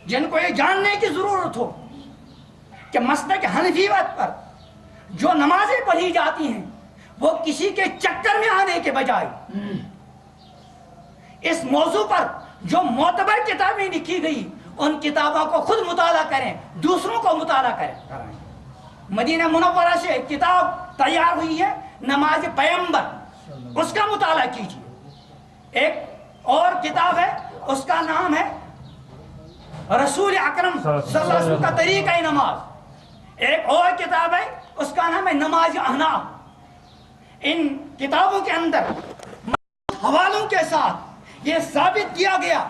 جن کو یہ جاننے کی ضرورت ہو کہ مسلک حنفیت پر جو نمازیں پڑھی جاتی ہیں وہ کسی کے چکر میں آنے کے بجائے اس موضوع پر جو معتبر کتابیں لکھی گئی ان کتابوں کو خود مطالعہ کریں دوسروں کو مطالعہ کریں مدینہ منورہ سے ایک کتاب تیار ہوئی ہے نماز پیغمبر اس کا مطالعہ کیجیے ایک اور کتاب ہے اس کا نام ہے رسول اکرم صلی اللہ علیہ وسلم کا طریقہ نماز ایک اور کتاب ہے اس کا نام ہے نماز احناف ان کتابوں کے اندر حوالوں کے ساتھ یہ ثابت کیا گیا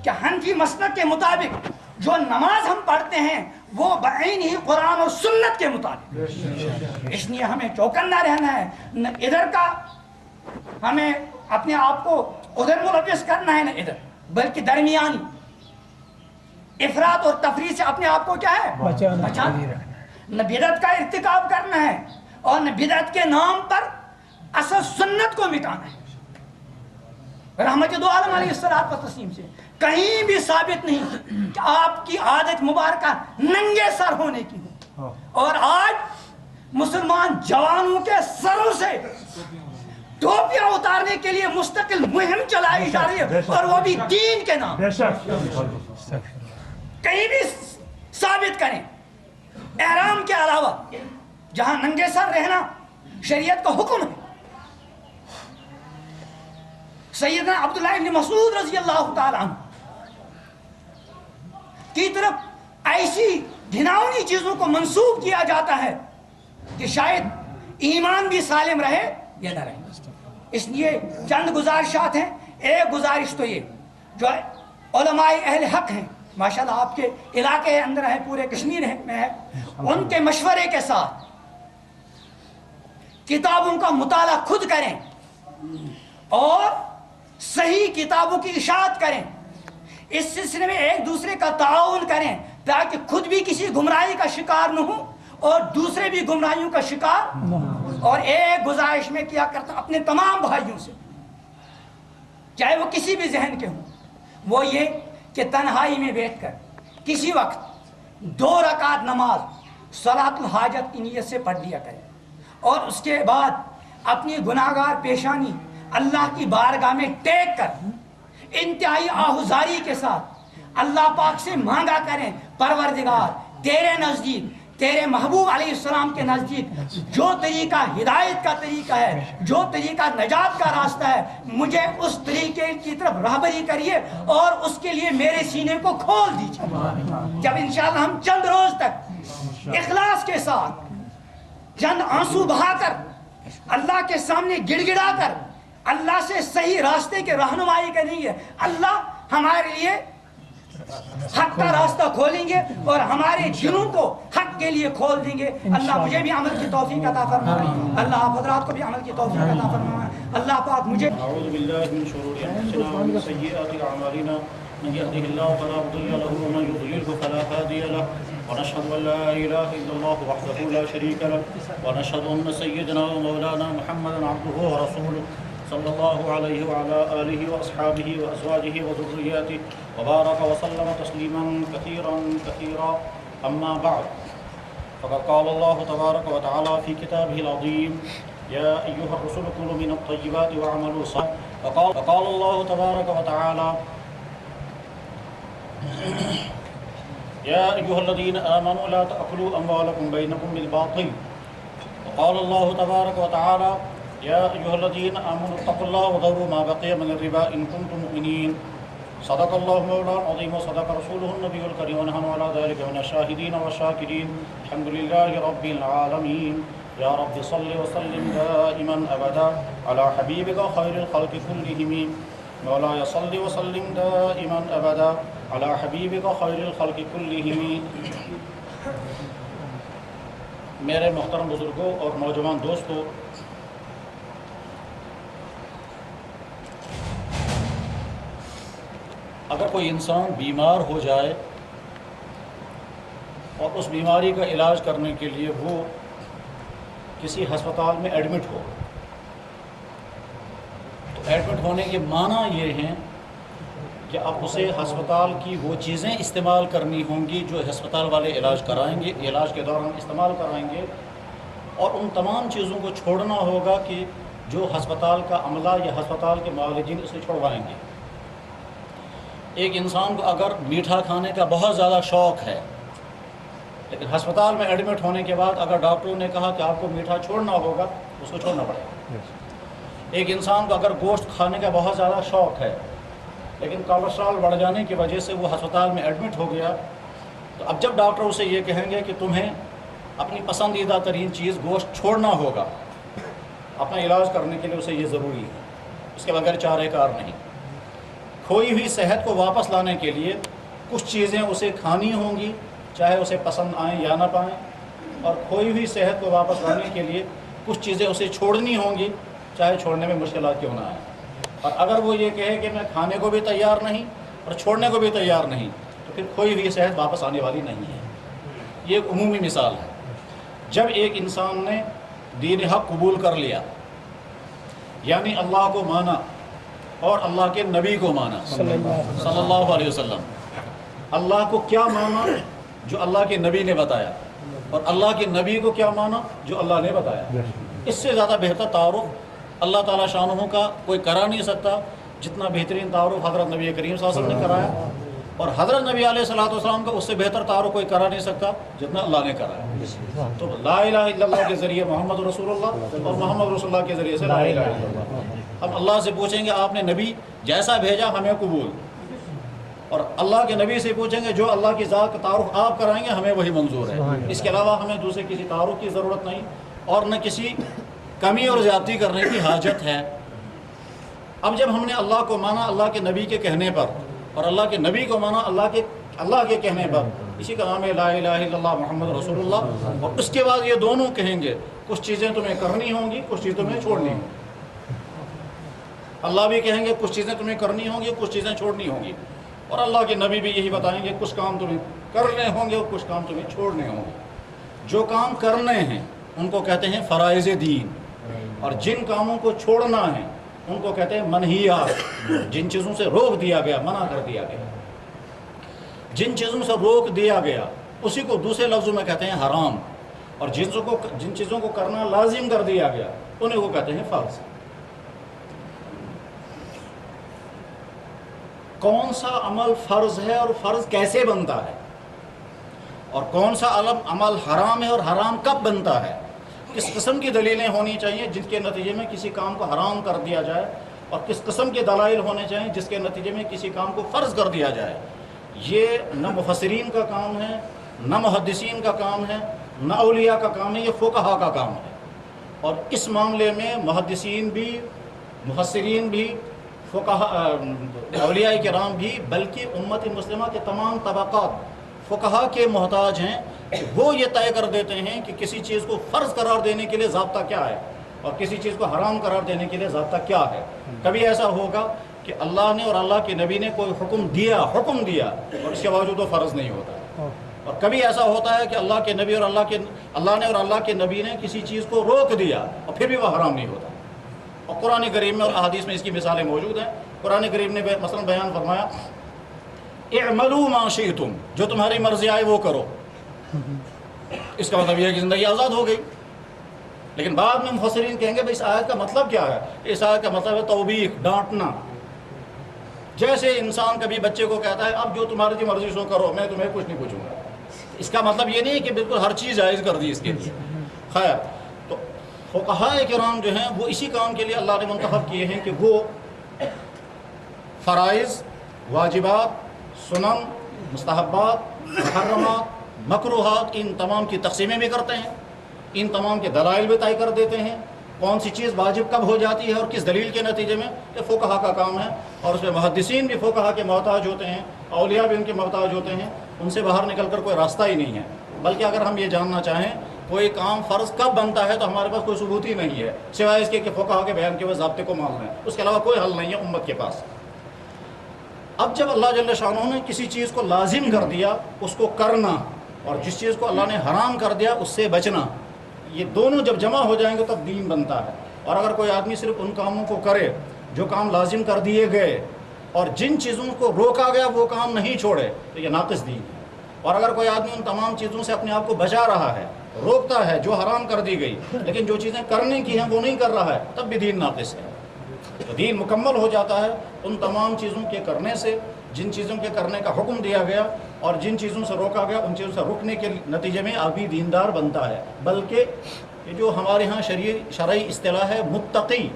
کہ حنفی مسلک کے مطابق جو نماز ہم پڑھتے ہیں وہ بعین ہی قرآن اور سنت کے مطابق اس لیے ہمیں چوکنا رہنا ہے نہ ادھر کا ہمیں اپنے آپ کو ادھر ملوث کرنا ہے نہ ادھر بلکہ درمیانی افراط اور تفریط سے اپنے آپ کو کیا ہے بچانا نہ بدعت کا ارتکاب کرنا ہے اور نہ بدعت کے نام پر اصل سنت کو مٹانا ہے رحمت دو عالم علیہ الصلوۃ والتسلیم سے کہیں بھی ثابت نہیں کہ آپ کی عادت مبارکہ ننگے سر ہونے کی ہو اور آج مسلمان جوانوں کے سروں سے ٹوپیاں اتارنے کے لیے مستقل مہم چلائی جا رہی ہے اور وہ بھی دین کے نام کہیں بھی ثابت کریں احرام کے علاوہ جہاں ننگے سر رہنا شریعت کا حکم ہے سیدنا عبداللہ ابن مسعود رضی اللہ تعالیٰ عنہ کی طرف ایسی گھناؤنی چیزوں کو منسوب کیا جاتا ہے کہ شاید ایمان بھی سالم رہے یا نہ رہے اس لیے چند گزارشات ہیں ایک گزارش تو یہ جو علماء اہل حق ہیں ماشاءاللہ آپ کے علاقے اندر ہے پورے کشمیر میں ہے ان کے مشورے کے ساتھ کتابوں کا مطالعہ خود کریں اور صحیح کتابوں کی اشاعت کریں اس سلسلے میں ایک دوسرے کا تعاون کریں تاکہ خود بھی کسی گمراہی کا شکار نہ ہو اور دوسرے بھی گمراہیوں کا شکار اور ایک گزارش میں کیا کرتا اپنے تمام بھائیوں سے چاہے وہ کسی بھی ذہن کے ہوں وہ یہ کہ تنہائی میں بیٹھ کر کسی وقت 2 رکعت نماز صلاۃ الحاجت کی نیت سے پڑھ لیا کرے اور اس کے بعد اپنی گناہگار پیشانی اللہ کی بارگاہ میں ٹیک کر انتہائی آہوزاری کے ساتھ اللہ پاک سے مانگا کریں پروردگار تیرے نزدیک تیرے محبوب علیہ السلام کے نزدیک جو طریقہ ہدایت کا طریقہ ہے جو طریقہ نجات کا راستہ ہے مجھے اس طریقے کی طرف رہبری کریے اور اس کے لیے میرے سینے کو کھول دیجیے جب انشاءاللہ ہم چند روز تک اخلاص کے ساتھ چند آنسو بہا کر اللہ کے سامنے گڑ گڑا کر اللہ سے صحیح راستے کے رہنمائی کریں گے اللہ ہمارے لیے حق کا راستہ کھولیں گے اور ہمارے دلوں کو حق کے لیے کھول دیں گے اللہ مجھے بھی عمل کی توفیق عطا فرمائے اللہ آپ حضرات کو بھی عمل کی توفیق عطا فرمائے اللہ پاک مجھے اعوذ باللہ من شرور انفسنا ومن سیئات اعمالنا من يهده الله فلا مضل له ومن يضلله فلا هادي له ونشهد ان لا اله الا الله وحده لا شريك له ونشهد ان سيدنا ومولانا محمدا عبده ورسوله صلى الله عليه وعلى آله وأصحابه وأزواجه وذرياته وبارك وسلم تسليما كثيرا كثيرا أما بعد فقد قال الله تبارك وتعالى في كتابه العظيم يا أيها الرسل كلوا من الطيبات واعملوا صالحا وقال الله تبارك وتعالى يا أيها الذين آمنوا لا تأكلوا أموالكم بينكم بالباطل. وقال الله تبارك وتعالى يا أيها الذين آمنوا اتقوا الله وذروا ما بقي من الربا إن كنتم مؤمنين. صدق الله مولانا العظيم وصدق رسوله النبي الكريم ونحن على ذلك من الشاهدين والشاكرين. الحمد لله رب العالمين. يا رب صل وسلم دائما أبدا على حبيبك خير الخلق كلهم. مولاي صل وسلم دائما أبدا على حبيبك خير الخلق كلهم. میرے محترم بزرگوں اور نوجوان دوستوں، اگر کوئی انسان بیمار ہو جائے اور اس بیماری کا علاج کرنے کے لیے وہ کسی ہسپتال میں ایڈمٹ ہو، تو ایڈمٹ ہونے کے معنی یہ ہیں کہ اب اسے ہسپتال کی وہ چیزیں استعمال کرنی ہوں گی جو ہسپتال والے علاج کرائیں گے، علاج کے دوران استعمال کرائیں گے، اور ان تمام چیزوں کو چھوڑنا ہوگا کہ جو ہسپتال کا عملہ یا ہسپتال کے معالجین اسے چھوڑوائیں گے۔ ایک انسان کو اگر میٹھا کھانے کا بہت زیادہ شوق ہے، لیکن ہسپتال میں ایڈمٹ ہونے کے بعد اگر ڈاکٹروں نے کہا کہ آپ کو میٹھا چھوڑنا ہوگا، اس کو چھوڑنا پڑے گا۔ ایک انسان کو اگر گوشت کھانے کا بہت زیادہ شوق ہے، لیکن کولیسٹرول بڑھ جانے کی وجہ سے وہ ہسپتال میں ایڈمٹ ہو گیا، تو اب جب ڈاکٹر اسے یہ کہیں گے کہ تمہیں اپنی پسندیدہ ترین چیز گوشت چھوڑنا ہوگا اپنا علاج کرنے کے لیے، اسے یہ ضروری ہے، اس کے بغیر چارہ کار نہیں۔ کھوئی ہوئی صحت کو واپس لانے کے لیے کچھ چیزیں اسے کھانی ہوں گی، چاہے اسے پسند آئیں یا نہ پائیں، اور کھوئی ہوئی صحت کو واپس لانے کے لیے کچھ چیزیں اسے چھوڑنی ہوں گی، چاہے چھوڑنے میں مشکلات کیوں نہ آئیں۔ اور اگر وہ یہ کہے کہ میں کھانے کو بھی تیار نہیں اور چھوڑنے کو بھی تیار نہیں، تو پھر کھوئی ہوئی صحت واپس آنے والی نہیں ہے۔ یہ ایک عمومی مثال ہے۔ جب ایک انسان نے دین حق قبول کر لیا، یعنی اللہ کو مانا اور اللہ کے نبی کو مانا صلی اللہ علیہ وسلم، اللہ کو کیا مانا جو اللہ کے نبی نے بتایا، اور اللہ کے نبی کو کیا مانا جو اللہ نے بتایا، اس سے زیادہ بہتر تعارف اللہ تعالیٰ شانہ کا کوئی کرا نہیں سکتا جتنا بہترین تعارف حضرت نبی کریم صلی اللہ علیہ وسلم نے کرایا، اور حضرت نبی علیہ الصلوۃ والسلام کا اس سے بہتر تعارف کوئی کرا نہیں سکتا جتنا اللہ نے کرایا۔ تو لا الہ الا اللہ کے ذریعے محمد رسول اللہ، اور محمد رسول اللہ کے ذریعے سے لا الہ الا اللہ۔ ہم اللہ سے پوچھیں گے آپ نے نبی جیسا بھیجا ہمیں قبول، اور اللہ کے نبی سے پوچھیں گے جو اللہ کی ذات کا تعارف آپ کرائیں گے ہمیں وہی منظور ہے، اس کے علاوہ ہمیں دوسرے کسی تعارف کی ضرورت نہیں، اور نہ کسی کمی اور زیادتی کرنے کی حاجت ہے۔ اب جب ہم نے اللہ کو مانا اللہ کے نبی کے کہنے پر، اور اللہ کے نبی کو مانا اللہ کے کہنے پر، اسی کا نام ہے لا الہ الا اللہ محمد رسول اللہ، اور اس کے بعد یہ دونوں کہیں گے کچھ چیزیں تمہیں کرنی ہوں گی، کچھ چیزیں تمہیں چھوڑنی ہوں گی۔ اللہ بھی کہیں گے کچھ چیزیں تمہیں کرنی ہوں گی، کچھ چیزیں چھوڑنی ہوں گی، اور اللہ کے نبی بھی یہی بتائیں گے کچھ کام تمہیں کرنے ہوں گے اور کچھ کام تمہیں چھوڑنے ہوں گے۔ جو کام کرنے ہیں ان کو کہتے ہیں فرائض دین، اور جن کاموں کو چھوڑنا ہے ان کو کہتے ہیں منہیات، جن چیزوں سے روک دیا گیا، منع کر دیا گیا۔ جن چیزوں سے روک دیا گیا اسی کو دوسرے لفظوں میں کہتے ہیں حرام، اور جن چیزوں کو کرنا لازم کر دیا گیا انہیں کو کہتے ہیں فرض۔ کون سا عمل فرض ہے اور فرض کیسے بنتا ہے، اور کون سا عمل حرام ہے اور حرام کب بنتا ہے، کس قسم کی دلیلیں ہونی چاہیے جن کے نتیجے میں کسی کام کو حرام کر دیا جائے، اور کس قسم کے دلائل ہونے چاہیے جس کے نتیجے میں کسی کام کو فرض کر دیا جائے، یہ نہ مفسرین کا کام ہے، نہ محدثین کا کام ہے، نہ اولیاء کا کام ہے، یہ فقہا کا کام ہے۔ اور اس معاملے میں محدثین بھی، مفسرین بھی، فقہا اولیاء کرام بھی، بلکہ امت مسلمہ کے تمام طبقات فقہا کے محتاج ہیں، وہ یہ طے کر دیتے ہیں کہ کسی چیز کو فرض قرار دینے کے لیے ضابطہ کیا ہے اور کسی چیز کو حرام قرار دینے کے لیے ضابطہ کیا ہے۔ کبھی ایسا ہوگا کہ اللہ نے اور اللہ کے نبی نے کوئی حکم دیا اور اس کے باوجود وہ فرض نہیں ہوتا، اور کبھی ایسا ہوتا ہے کہ اللہ کے نبی اور اللہ نے اور اللہ کے نبی نے کسی چیز کو روک دیا اور پھر بھی وہ حرام نہیں ہوتا۔ اور قرآن کریم میں اور احادیث میں اس کی مثالیں موجود ہیں۔ قرآن کریم نے مثلا بیان فرمایا اعملوا ما شئتم، جو تمہاری مرضی آئے وہ کرو، اس کا مطلب یہ ہے کہ زندگی آزاد ہو گئی۔ لیکن بعد میں مفسرین کہیں گے بھائی اس آیت کا مطلب کیا ہے؟ اس آیت کا مطلب ہے توبیخ، ڈانٹنا. جیسے انسان کبھی بچے کو کہتا ہے اب جو تمہاری مرضی سو کرو، میں تمہیں کچھ نہیں پوچھوں گا. اس کا مطلب یہ نہیں کہ بالکل ہر چیز جائز کر دی اس کے لیے. خیر، تو فقہائے کرام جو ہیں وہ اسی کام کے لیے اللہ نے منتخب کیے ہیں کہ وہ فرائض، واجبات، سنن، مستحبات، محرمات، مکروہات، ان تمام کی تقسیمیں بھی کرتے ہیں، ان تمام کے دلائل بھی طے کر دیتے ہیں. کون سی چیز واجب کب ہو جاتی ہے اور کس دلیل کے نتیجے میں، یہ فقہا کا کام ہے. اور اس میں محدثین بھی فقہا کے محتاج ہوتے ہیں، اولیاء بھی ان کے محتاج ہوتے ہیں. ان سے باہر نکل کر کوئی راستہ ہی نہیں ہے. بلکہ اگر ہم یہ جاننا چاہیں کوئی کام فرض کب بنتا ہے تو ہمارے پاس کوئی ثبوت ہی نہیں ہے سوائے اس کے کہ فقہا کے بیان کے وہ ضابطے کو مان لیں. اس کے علاوہ کوئی حل نہیں ہے امت کے پاس. اب جب اللہ جل شانہ نے کسی چیز کو لازم کر دیا اس کو کرنا، اور جس چیز کو اللہ نے حرام کر دیا اس سے بچنا، یہ دونوں جب جمع ہو جائیں گے تب دین بنتا ہے. اور اگر کوئی آدمی صرف ان کاموں کو کرے جو کام لازم کر دیے گئے اور جن چیزوں کو روکا گیا وہ کام نہیں چھوڑے تو یہ ناقص دین ہے. اور اگر کوئی آدمی ان تمام چیزوں سے اپنے آپ کو بچا رہا ہے، روکتا ہے جو حرام کر دی گئی، لیکن جو چیزیں کرنے کی ہیں وہ نہیں کر رہا ہے، تب بھی دین ناقص ہے. تو دین مکمل ہو جاتا ہے ان تمام چیزوں کے کرنے سے، جن چیزوں کے کرنے کا حکم دیا گیا اور جن چیزوں سے روکا گیا ان چیزوں سے رکنے کے نتیجے میں آدمی دیندار بنتا ہے. بلکہ یہ جو ہمارے ہاں شرعی اصطلاح ہے متقی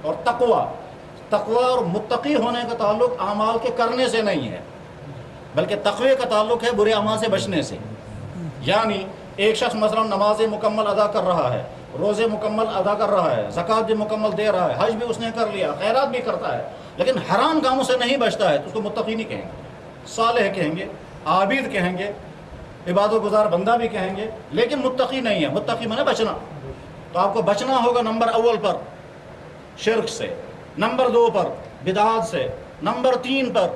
اور تقوی اور متقی ہونے کا تعلق اعمال کے کرنے سے نہیں ہے، بلکہ تقوی کا تعلق ہے برے اعمال سے بچنے سے. یعنی ایک شخص مثلا نماز مکمل ادا کر رہا ہے، روزے مکمل ادا کر رہا ہے، زکوٰۃ بھی مکمل دے رہا ہے، حج بھی اس نے کر لیا، خیرات بھی کرتا ہے، لیکن حرام کاموں سے نہیں بچتا ہے تو اس کو متقی نہیں کہیں گے، صالح کہیں گے، عابد کہیں گے، عبادت گزار بندہ بھی کہیں گے، لیکن متقی نہیں ہے. متقی مانے بچنا. تو آپ کو بچنا ہوگا نمبر اول پر شرک سے، نمبر 2 پر بدعات سے، نمبر 3 پر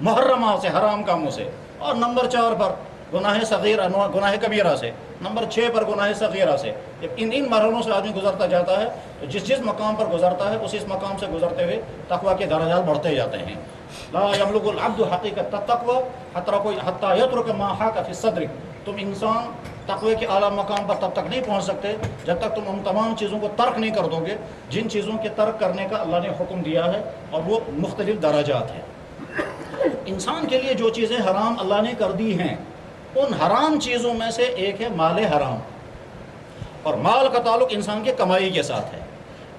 محرمات سے، حرام کاموں سے، اور نمبر 4 پر گناہ صغیرہ، گناہ کبیرہ سے، نمبر 6 پر گناہ صغیرہ سے. جب ان مرحلوں سے آدمی گزرتا جاتا ہے تو جس مقام پر گزرتا ہے اس مقام سے گزرتے ہوئے تقویٰ کے درجات بڑھتے جاتے ہیں. لا یبلغ العبد حقیقت التقوی حتی یترک ما حاک فی صدرک. تم انسان تقوی کے اعلیٰ مقام پر تب تک نہیں پہنچ سکتے جب تک تم ان تمام چیزوں کو ترک نہیں کر دو گے جن چیزوں کے ترک کرنے کا اللہ نے حکم دیا ہے، اور وہ مختلف درجات ہیں. انسان کے لیے جو چیزیں حرام اللہ نے کر دی ہیں ان حرام چیزوں میں سے ایک ہے مال حرام، اور مال کا تعلق انسان کے کمائی کے ساتھ ہے.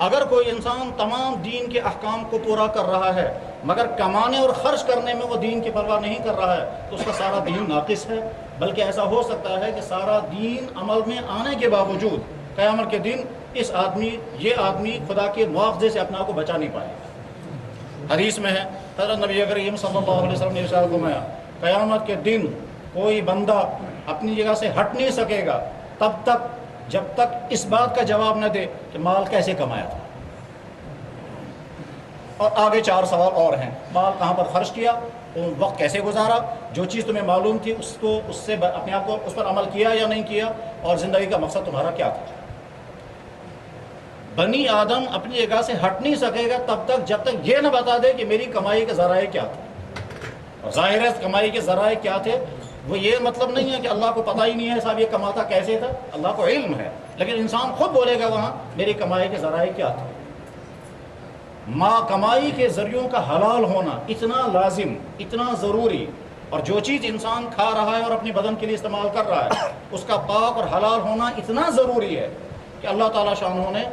اگر کوئی انسان تمام دین کے احکام کو پورا کر رہا ہے مگر کمانے اور خرچ کرنے میں وہ دین کی پرواہ نہیں کر رہا ہے تو اس کا سارا دین ناقص ہے. بلکہ ایسا ہو سکتا ہے کہ سارا دین عمل میں آنے کے باوجود قیامت کے دن یہ آدمی خدا کے مواخذے سے اپنا کو بچا نہیں پائے گا. حدیث میں ہے حضرت نبی کریم صلی اللہ علیہ وسلم نے ارشاد فرمایا قیامت کے دن کوئی بندہ اپنی جگہ سے ہٹ نہیں سکے گا تب تک جب تک اس بات کا جواب نہ دے کہ مال کیسے کمایا تھا. اور آگے 4 سوال اور ہیں. مال کہاں پر خرچ کیا، وقت کیسے گزارا، جو چیز تمہیں معلوم تھی اس سے اپنے آپ کو اس پر عمل کیا یا نہیں کیا، اور زندگی کا مقصد تمہارا کیا تھا. بنی آدم اپنی جگہ سے ہٹ نہیں سکے گا تب تک جب تک یہ نہ بتا دے کہ میری کمائی کے ذرائع کیا تھے. اور ظاہر ہے کمائی کے ذرائع کیا تھے، وہ یہ مطلب نہیں ہے کہ اللہ کو پتہ ہی نہیں ہے صاحب یہ کماتا کیسے تھا، اللہ کو علم ہے، لیکن انسان خود بولے گا وہاں میری کمائی کے ذرائع کیا تھے. کمائی کے ذریعوں کا حلال ہونا اتنا لازم، اتنا ضروری، اور جو چیز انسان کھا رہا ہے اور اپنے بدن کے لیے استعمال کر رہا ہے اس کا پاک اور حلال ہونا اتنا ضروری ہے کہ اللہ تعالیٰ شانہ نے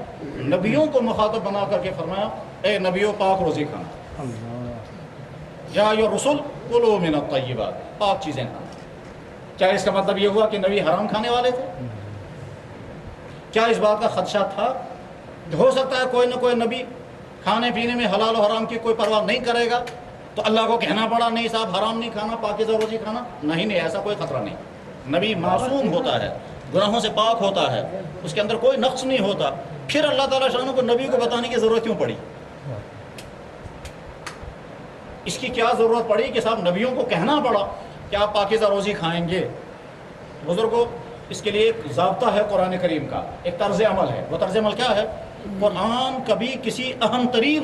نبیوں کو مخاطب بنا کر کے فرمایا اے نبیوں پاک روزی کھانا، یا ایھا الرسل کلوا من الطیبات، پاک چیزیں کھانا. کیا اس کا مطلب یہ ہوا کہ نبی حرام کھانے والے تھے؟ کیا اس بات کا خدشہ تھا؟ ہو سکتا ہے کوئی نہ کوئی نبی کھانے پینے میں حلال و حرام کی کوئی پرواہ نہیں کرے گا تو اللہ کو کہنا پڑا نہیں صاحب حرام نہیں کھانا، پاکیزہ روزی کھانا. نہیں، ایسا کوئی خطرہ نہیں. نبی معصوم ہوتا ہے، گناہوں سے پاک ہوتا ہے، اس کے اندر کوئی نقص نہیں ہوتا. پھر اللہ تعالیٰ شانہ کو نبی کو بتانے کی ضرورت کیوں پڑی؟ اس کی کیا ضرورت پڑی کہ صاحب نبیوں کو کہنا پڑا کہ آپ پاکیزہ روزی کھائیں گے؟ بزرگوں، اس کے لیے ایک ضابطہ ہے قرآن کریم کا، ایک طرز عمل ہے. وہ طرز عمل کیا ہے؟ قرآن کبھی کسی اہم ترین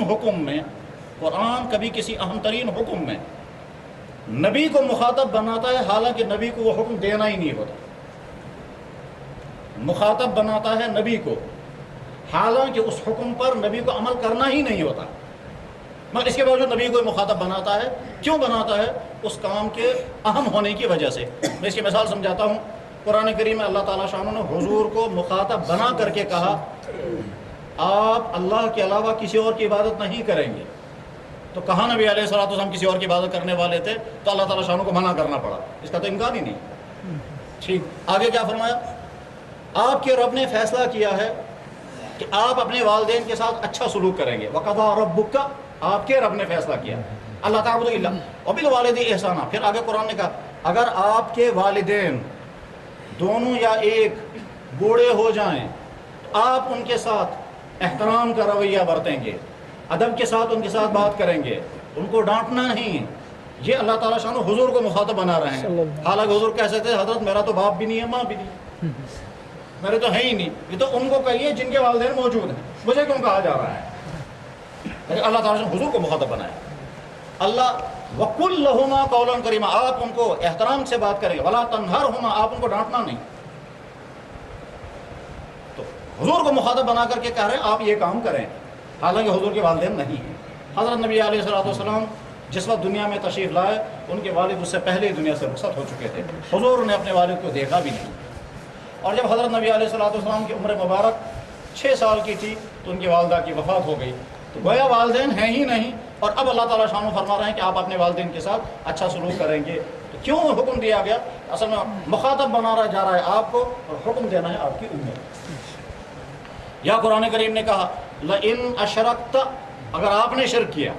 حکم میں نبی کو مخاطب بناتا ہے حالانکہ نبی کو وہ حکم دینا ہی نہیں ہوتا. مخاطب بناتا ہے نبی کو حالانکہ اس حکم پر نبی کو عمل کرنا ہی نہیں ہوتا، مگر اس کے باوجود نبی کو مخاطب بناتا ہے. کیوں بناتا ہے؟ اس کام کے اہم ہونے کی وجہ سے. میں اس کی مثال سمجھاتا ہوں. قرآن کریم میں اللہ تعالیٰ شانہ نے حضور کو مخاطب بنا کر کے کہا آپ اللہ کے علاوہ کسی اور کی عبادت نہیں کریں گے. تو کہاں نبی علیہ الصلوۃ والسلام کسی اور کی عبادت کرنے والے تھے تو اللہ تعالیٰ شانہ کو منع کرنا پڑا. اس کا تو امکان ہی نہیں. ٹھیک، آگے کیا فرمایا؟ آپ کے رب نے فیصلہ کیا ہے کہ آپ اپنے والدین کے ساتھ اچھا سلوک کریں گے. وَقَضَىٰ رَبُّكَ، آپ کے رب نے فیصلہ کیا اللہ تعبدوا الا وبالوالدین احسانا. پھر آگے قرآن نے کہا اگر آپ کے والدین دونوں یا ایک بوڑھے ہو جائیں آپ ان کے ساتھ احترام کا رویہ برتیں گے، ادب کے ساتھ ان کے ساتھ بات کریں گے، ان کو ڈانٹنا نہیں. یہ اللہ تعالیٰ شانہ حضور کو مخاطب بنا رہے ہیں. حالانکہ حضور کہہ سکتے ہیں حضرت میرا تو باپ بھی نہیں ہے ماں بھی نہیں، میرے تو ہے ہی نہیں. یہ تو ان کو کہیے جن کے والدین موجود ہیں، مجھے کیوں کہا جا رہا ہے؟ لیکن اللہ تعالیٰ نے حضور کو مخاطب بنایا. اللہ وَقُلْ لَهُمَا قَوْلًا كَرِيمًا، آپ ان کو احترام سے بات کریں گے. وَلَا تَنْهَرْهُمَا، آپ ان کو ڈانٹنا نہیں. تو حضور کو مخاطب بنا کر کے کہہ رہے ہیں آپ یہ کام کریں، حالانکہ حضور کے والدین نہیں ہیں. حضرت نبی علیہ الصلوۃ والسلام جس وقت دنیا میں تشریف لائے ان کے والد اس سے پہلے ہی دنیا سے رخصت ہو چکے تھے. حضور نے اپنے والد کو دیکھا بھی نہیں. اور جب حضرت نبی علیہ الصلوۃ والسلام کی عمر مبارک 6 سال کی تھی تو ان کی والدہ کی وفات ہو گئی. تو گویا والدین ہیں ہی نہیں، اور اب اللہ تعالیٰ شانہ فرما رہے ہیں کہ آپ اپنے والدین کے ساتھ اچھا سلوک کریں گے. تو کیوں حکم دیا گیا؟ اصل میں مخاطب بنا جا رہا ہے آپ کو اور حکم دینا ہے آپ کی امت. یا قرآن کریم نے کہا لئن اشرکت، اگر آپ نے شرک کیا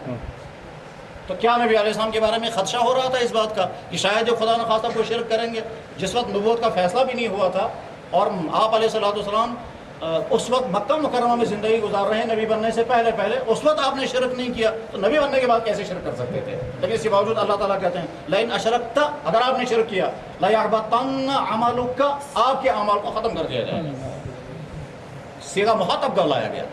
تو کیا نبی علیہ السلام کے بارے میں خدشہ ہو رہا تھا اس بات کا کہ شاید جو خدا نخواستہ کو شرک کریں گے؟ جس وقت نبوت کا فیصلہ بھی نہیں ہوا تھا اور آپ علیہ الصلوۃ والسلام اس وقت مکہ مکرمہ میں زندگی گزار رہے ہیں نبی بننے سے پہلے اس وقت آپ نے شرک نہیں کیا تو نبی بننے کے بعد کیسے شرک کر سکتے تھے؟ لیکن اس کے باوجود اللہ تعالیٰ کہتے ہیں لئن اشرکت، اگر آپ نے شرک کیا لیحبطن عملک، آپ کے اعمال کو ختم کر دیا جائے گا. سیدھا مخاطب کر لایا گیا.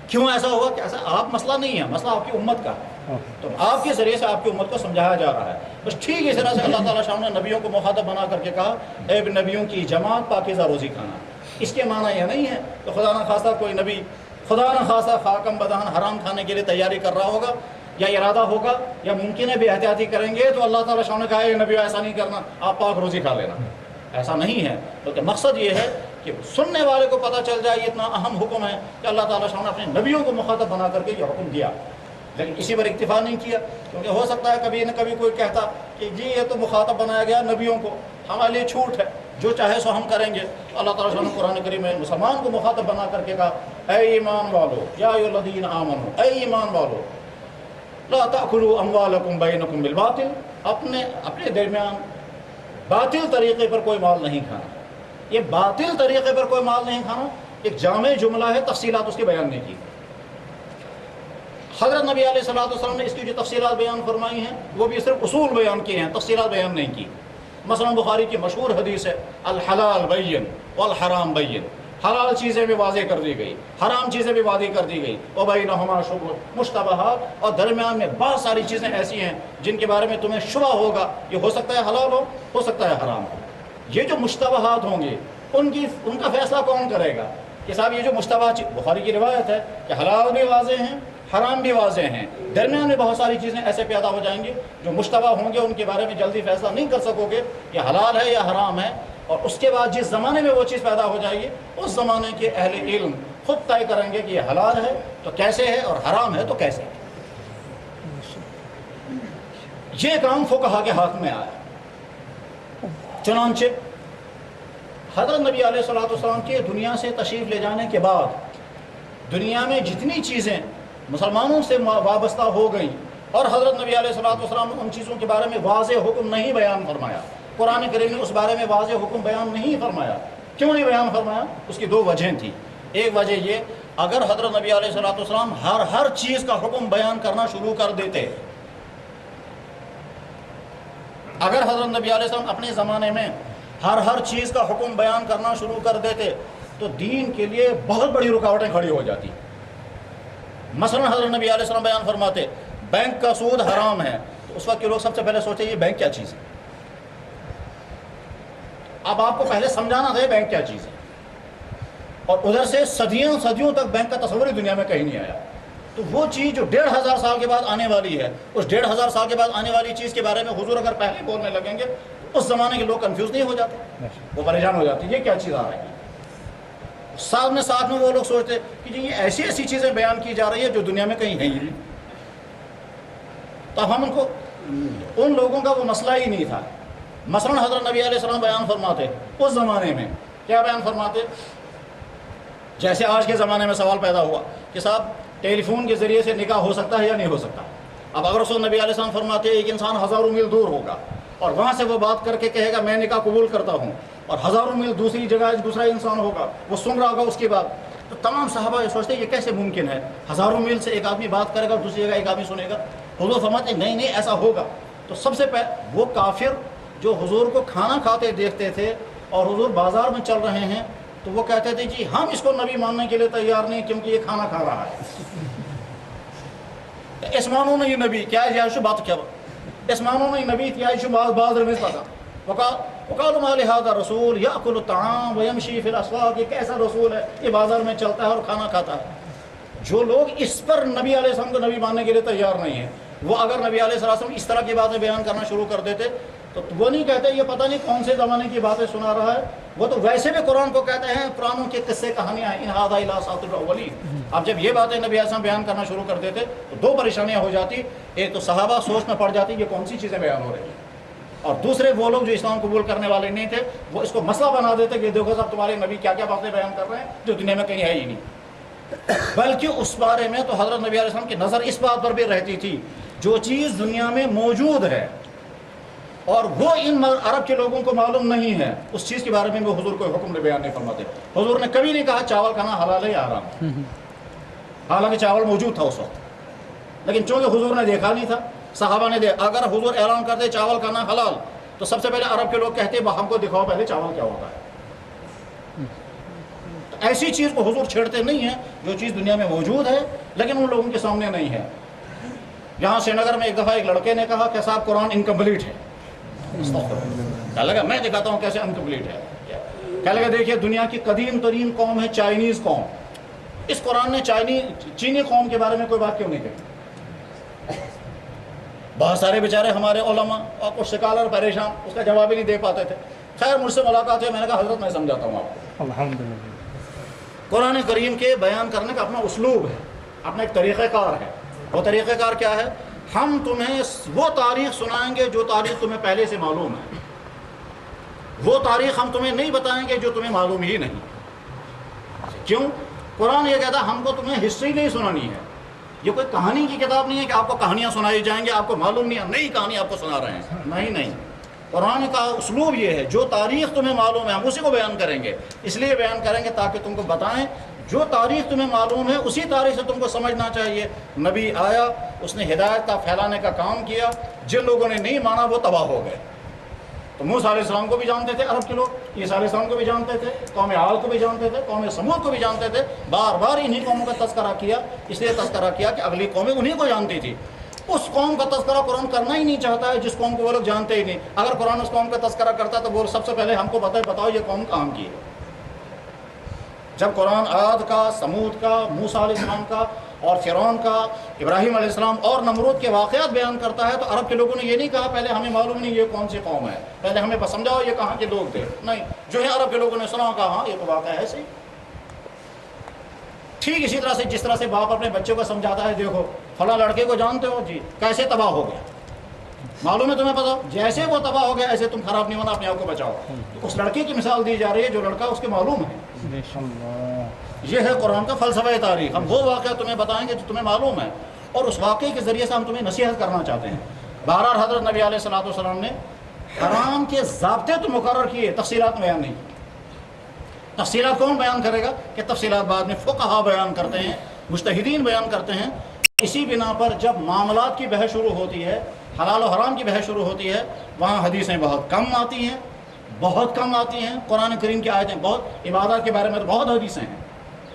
کیوں ایسا ہوا؟ کہ ایسا آپ مسئلہ نہیں ہے، مسئلہ آپ کی امت کا ہے. تو آپ کے ذریعے سے آپ کی امت کو سمجھایا جا رہا ہے. بس ٹھیک اس طرح سے اللہ تعالیٰ شاہ نے نبیوں کو مخاطب بنا کر کے کہا اے نبیوں کی جماعت پاکیزہ روزی کھانا. اس کے معنی یہ نہیں ہے کہ خدا نخواستہ کوئی نبی خدا نخواستہ خاکم بدہن حرام کھانے کے لیے تیاری کر رہا ہوگا یا ارادہ ہوگا یا ممکن ہے بے احتیاطی کریں گے تو اللہ تعالیٰ شاہ نے کہا اے نبی ایسا نہیں کرنا، آپ پاک روزی کھا لینا. ایسا نہیں ہے. بلکہ مقصد یہ ہے کہ سننے والے کو پتہ چل جائے یہ اتنا اہم حکم ہے کہ اللہ تعالیٰ شاہ نے اپنے نبیوں کو مخاطب بنا کر کے یہ حکم دیا. لیکن اسی پر اکتفا نہیں کیا، کیونکہ ہو سکتا ہے کبھی نہ کبھی کوئی کہتا کہ جی یہ تو مخاطب بنایا گیا نبیوں کو، ہمارے لیے چھوٹ ہے، جو چاہے سو ہم کریں گے. اللہ تعالیٰ نے قرآن کریم میں مسلمان کو مخاطب بنا کر کے کہا اے ایمان والو یا ایھا الذین آمنوا، اے ایمان والو لا تأکلوا اموالکم بینکم بالباطل، اپنے درمیان باطل طریقے پر کوئی مال نہیں کھانا. یہ باطل طریقے پر کوئی مال نہیں کھانا ایک جامع جملہ ہے، تفصیلات اس کے بیان نہیں کی. حضرت نبی علیہ الصلوۃ والسلام نے اس کی جو تفصیلات بیان فرمائی ہیں وہ بھی صرف اصول بیان کیے ہیں، تفصیلات بیان نہیں کی. مثلا بخاری کی مشہور حدیث ہے الحلال بین والحرام بین، حلال چیزیں بھی واضح کر دی گئی، حرام چیزیں بھی واضح کر دی گئی. وبینہما شبہ مشتبہات، اور درمیان میں بہت ساری چیزیں ایسی ہیں جن کے بارے میں تمہیں شبہ ہوگا، یہ ہو سکتا ہے حلال ہو سکتا ہے حرام ہو. یہ جو مشتبہات ہوں گے ان کا فیصلہ کون کرے گا کہ صاحب یہ جو مشتبہ، بخاری کی روایت ہے کہ حلال بھی واضح ہیں حرام بھی واضح ہیں، درمیان میں بہت ساری چیزیں ایسے پیدا ہو جائیں گی جو مشتبہ ہوں گے، ان کے بارے میں جلدی فیصلہ نہیں کر سکو گے کہ حلال ہے یا حرام ہے. اور اس کے بعد جس زمانے میں وہ چیز پیدا ہو جائے گی اس زمانے کے اہل علم خود طے کریں گے کہ یہ حلال ہے تو کیسے ہے اور حرام ہے تو کیسے ہے. یہ کام فقہا کے ہاتھ میں آیا. چنانچہ حضرت نبی علیہ الصلوۃ والسلام کے دنیا سے تشریف لے جانے کے بعد دنیا میں جتنی چیزیں مسلمانوں سے وابستہ ہو گئیں اور حضرت نبی علیہ الصلوۃ والسلام نے ان چیزوں کے بارے میں واضح حکم نہیں بیان فرمایا، قرآن کریم نے اس بارے میں واضح حکم بیان نہیں فرمایا. کیوں نہیں بیان فرمایا؟ اس کی 2 وجہیں تھیں. ایک وجہ یہ، اگر حضرت نبی علیہ الصلوۃ والسلام ہر چیز کا حکم بیان کرنا شروع کر دیتے، اگر حضرت نبی علیہ السلام اپنے زمانے میں ہر چیز کا حکم بیان کرنا شروع کر دیتے تو دین کے لیے بہت بڑی رکاوٹیں کھڑی ہو جاتی. مثلا حضرت نبی علیہ السلام بیان فرماتے بینک کا سود حرام ہے، تو اس وقت کے لوگ سب سے پہلے سوچے یہ بینک کیا چیز ہے. اب آپ کو پہلے سمجھانا تھا یہ بینک کیا چیز ہے. اور ادھر سے صدیوں صدیوں تک بینک کا تصور ہی دنیا میں کہیں نہیں آیا. تو وہ چیز جو 1500 سال کے بعد آنے والی ہے، اس 1500 سال کے بعد آنے والی چیز کے بارے میں حضور اگر پہلے بولنے لگیں گے، اس زمانے کے لوگ کنفیوز نہیں ہو جاتے، وہ پریشان ہو جاتے یہ کیا چیز آ رہی ہے. ساتھ میں وہ لوگ سوچتے کہ جی یہ ایسی ایسی چیزیں بیان کی جا رہی ہے جو دنیا میں کہیں ہیں ہی نہیں. تو ہم ان لوگوں کا وہ مسئلہ ہی نہیں تھا. مثلا حضرت نبی علیہ السلام بیان فرماتے اس زمانے میں کیا بیان فرماتے، جیسے آج کے زمانے میں سوال پیدا ہوا کہ صاحب ٹیلی فون کے ذریعے سے نکاح ہو سکتا ہے یا نہیں ہو سکتا. اب اگر رسول نبی علیہ السلام فرماتے ایک انسان ہزاروں میل دور ہوگا اور وہاں سے وہ بات کر کے کہے گا میں نکاح قبول کرتا ہوں، اور ہزاروں میل دوسری جگہ دوسرا انسان ہوگا وہ سن رہا ہوگا اس کی بات، تو تمام صحابہ یہ سوچتے یہ کیسے ممکن ہے، ہزاروں میل سے ایک آدمی بات کرے گا اور دوسری جگہ ایک آدمی سنے گا. حضور فرماتے نہیں ایسا ہوگا. تو سب سے وہ کافر جو حضور کو کھانا کھاتے دیکھتے تھے اور حضور بازار میں چل رہے ہیں تو وہ کہتے تھے جی ہم اس کو نبی ماننے کے لیے تیار نہیں کیونکہ یہ کھانا کھا رہا ہے. اس معنوں میں یہ نبی کیا ہے بات کیا اس معنوں میں نبی کیا بعض رمز پتا وقالوا ما لهذا الرسول ياكل الطعام ويمشي في الاسواق. یہ کیسا رسول ہے یہ بازار میں چلتا ہے اور کھانا کھاتا ہے. جو لوگ اس پر نبی علیہ السلام کو نبی ماننے کے لیے تیار نہیں ہیں وہ اگر نبی علیہ السلام اس طرح کی باتیں بیان کرنا شروع کر دیتے تو وہ نہیں کہتے یہ پتہ نہیں کون سے زمانے کی باتیں سنا رہا ہے، وہ تو ویسے بھی قرآن کو کہتے ہیں پرانوں کے قصے کہانیاں ہیں ان ھذا الا اساطیر الاولین. اب جب یہ باتیں نبی علیہ السلام بیان کرنا شروع کر دیتے تو دو پریشانیاں ہو جاتی. ایک تو صحابہ سوچ میں پڑ جاتی یہ کون سی چیزیں بیان ہو رہی ہیں، اور دوسرے وہ لوگ جو اسلام قبول کرنے والے نہیں تھے وہ اس کو مسئلہ بنا دیتے کہ دیکھو صاحب تمہارے نبی کیا کیا باتیں بیان کر رہے ہیں جو دنیا میں کہیں ہے ہی نہیں. بلکہ اس بارے میں تو حضرت نبی علیہ السلام کی نظر اس بات پر بھی رہتی تھی جو چیز دنیا میں موجود ہے اور وہ ان عرب کے لوگوں کو معلوم نہیں ہے اس چیز کے بارے میں وہ حضور کو حکم بیان نہیں فرماتے. حضور نے کبھی نہیں کہا چاول کھانا حلال ہے یا حرام، حالانکہ چاول موجود تھا اس وقت، لیکن چونکہ حضور نے دیکھا نہیں تھا صحابہ نے اگر حضور اعلان کر دے چاول کھانا حلال تو سب سے پہلے عرب کے لوگ کہتے ہم کو دکھاؤ پہلے چاول کیا ہوتا ہے. تو ایسی چیز کو حضور چھیڑتے نہیں ہیں جو چیز دنیا میں موجود ہے لیکن ان لوگوں کے سامنے نہیں ہے. یہاں سری نگر میں ایک دفعہ ایک لڑکے نے کہا کہ صاحب قرآن انکمپلیٹ ہے. کہنے لگا میں دکھاتا ہوں کیسے انکمپلیٹ ہے. کہنے لگا دیکھیے دنیا کی قدیم ترین قوم ہے چائنیز قوم، اس قرآن نے چینی قوم کے بارے میں کوئی بات کیوں نہیں کہی. بہت سارے بیچارے ہمارے علماء اور کچھ سکالر پریشان اس کا جواب ہی نہیں دے پاتے تھے. خیر مجھ سے ملاقات ہے، میں نے کہا حضرت میں سمجھاتا ہوں آپ کو. الحمدللہ. قرآن کریم کے بیان کرنے کا اپنا اسلوب ہے، اپنا ایک طریقہ کار ہے. وہ طریقہ کار کیا ہے؟ ہم تمہیں وہ تاریخ سنائیں گے جو تاریخ تمہیں پہلے سے معلوم ہے، وہ تاریخ ہم تمہیں نہیں بتائیں گے جو تمہیں معلوم ہی نہیں. کیوں؟ قرآن یہ کہتا ہے ہم کو تمہیں ہسٹری نہیں سنانی ہے. یہ کوئی کہانی کی کتاب نہیں ہے کہ آپ کو کہانیاں سنائی جائیں گے آپ کو معلوم نہیں ہے نئی کہانی آپ کو سنا رہے ہیں. نہیں، قرآن کا اسلوب یہ ہے جو تاریخ تمہیں معلوم ہے ہم اسی کو بیان کریں گے. اس لیے بیان کریں گے تاکہ تم کو بتائیں جو تاریخ تمہیں معلوم ہے اسی تاریخ سے تم کو سمجھنا چاہیے. نبی آیا اس نے ہدایت کا پھیلانے کا کام کیا، جن لوگوں نے نہیں مانا وہ تباہ ہو گئے. تو موسیٰ علیہ السلام کو بھی جانتے تھے عرب کے لوگ، عیسیٰ علیہ السلام کو بھی جانتے تھے، قوم عاد کو بھی جانتے تھے، قوم سمود کو بھی جانتے تھے. بار بار انہی قوموں کا تذکرہ کیا، اس لیے تذکرہ کیا کہ اگلی قومیں انہی کو جانتی تھی. اس قوم کا تذکرہ قرآن کرنا ہی نہیں چاہتا ہے جس قوم کو وہ لوگ جانتے ہی نہیں. اگر قرآن اس قوم کا تذکرہ کرتا تو وہ سب سے پہلے ہم کو بتاؤ یہ قوم کام کی ہے. جب قرآن عاد کا، سمود کا، موسیٰ علیہ السلام کا اور فرعون کا، ابراہیم علیہ السلام اور نمرود کے واقعات بیان کرتا ہے تو عرب کے لوگوں نے یہ نہیں کہا پہلے ہمیں معلوم نہیں یہ کون سی قوم ہے، پہلے ہمیں سمجھاؤ یہ کہاں کے لوگ تھے. نہیں، جو ہے عرب کے لوگوں نے سنا کہا ہاں یہ تو واقعہ ہے صحیح. ٹھیک اسی طرح سے جس طرح سے باپ اپنے بچوں کو سمجھاتا ہے دیکھو فلاں لڑکے کو جانتے ہو جی کیسے تباہ ہو گیا، معلوم ہے تمہیں پتا جیسے وہ تباہ ہو گیا ایسے تم خراب نہیں ہونا، اپنے آپ کو بچاؤ. تو اس لڑکے کی مثال دی جا رہی ہے جو لڑکا اس کے معلوم ہے. یہ ہے قرآن کا فلسفہ تاریخ. ہم وہ واقعہ تمہیں بتائیں گے جو تمہیں معلوم ہے اور اس واقعے کے ذریعے سے ہم تمہیں نصیحت کرنا چاہتے ہیں. بہرحال حضرت نبی علیہ الصلوۃ والسلام نے حرام کے ضابطے تو مقرر کیے، تفصیلات بیان نہیں. تفصیلات کون بیان کرے گا کہ تفصیلات بعد میں فقہا بیان کرتے ہیں، مجتہدین بیان کرتے ہیں. اسی بنا پر جب معاملات کی بحث شروع ہوتی ہے، حلال و حرام کی بحث شروع ہوتی ہے، وہاں حدیثیں بہت کم آتی ہیں، بہت کم آتی ہیں. قرآن کریم کی آیتیں بہت، عبادات کے بارے میں تو بہت حدیثیں ہیں،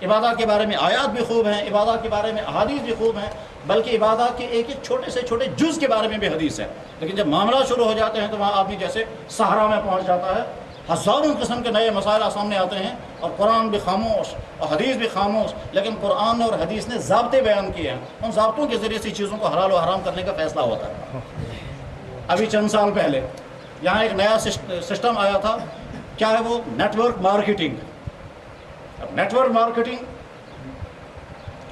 عبادات کے بارے میں آیات بھی خوب ہیں، عبادات کے بارے میں احادیث بھی خوب ہیں، بلکہ عبادات کے ایک ایک چھوٹے سے چھوٹے جز کے بارے میں بھی حدیث ہے. لیکن جب معاملات شروع ہو جاتے ہیں تو وہاں آدمی جیسے صحرا میں پہنچ جاتا ہے ہزاروں قسم کے نئے مسائل سامنے آتے ہیں اور قرآن بھی خاموش اور حدیث بھی خاموش، لیکن قرآن نے اور حدیث نے ضابطے بیان کیے ہیں، ان ضابطوں کے ذریعے سے چیزوں کو حلال و حرام کرنے کا فیصلہ ہوتا ہے۔ ابھی چند سال پہلے یہاں ایک نیا سسٹم آیا تھا، کیا ہے وہ؟ Network marketing. اب نیٹ ورک مارکیٹنگ،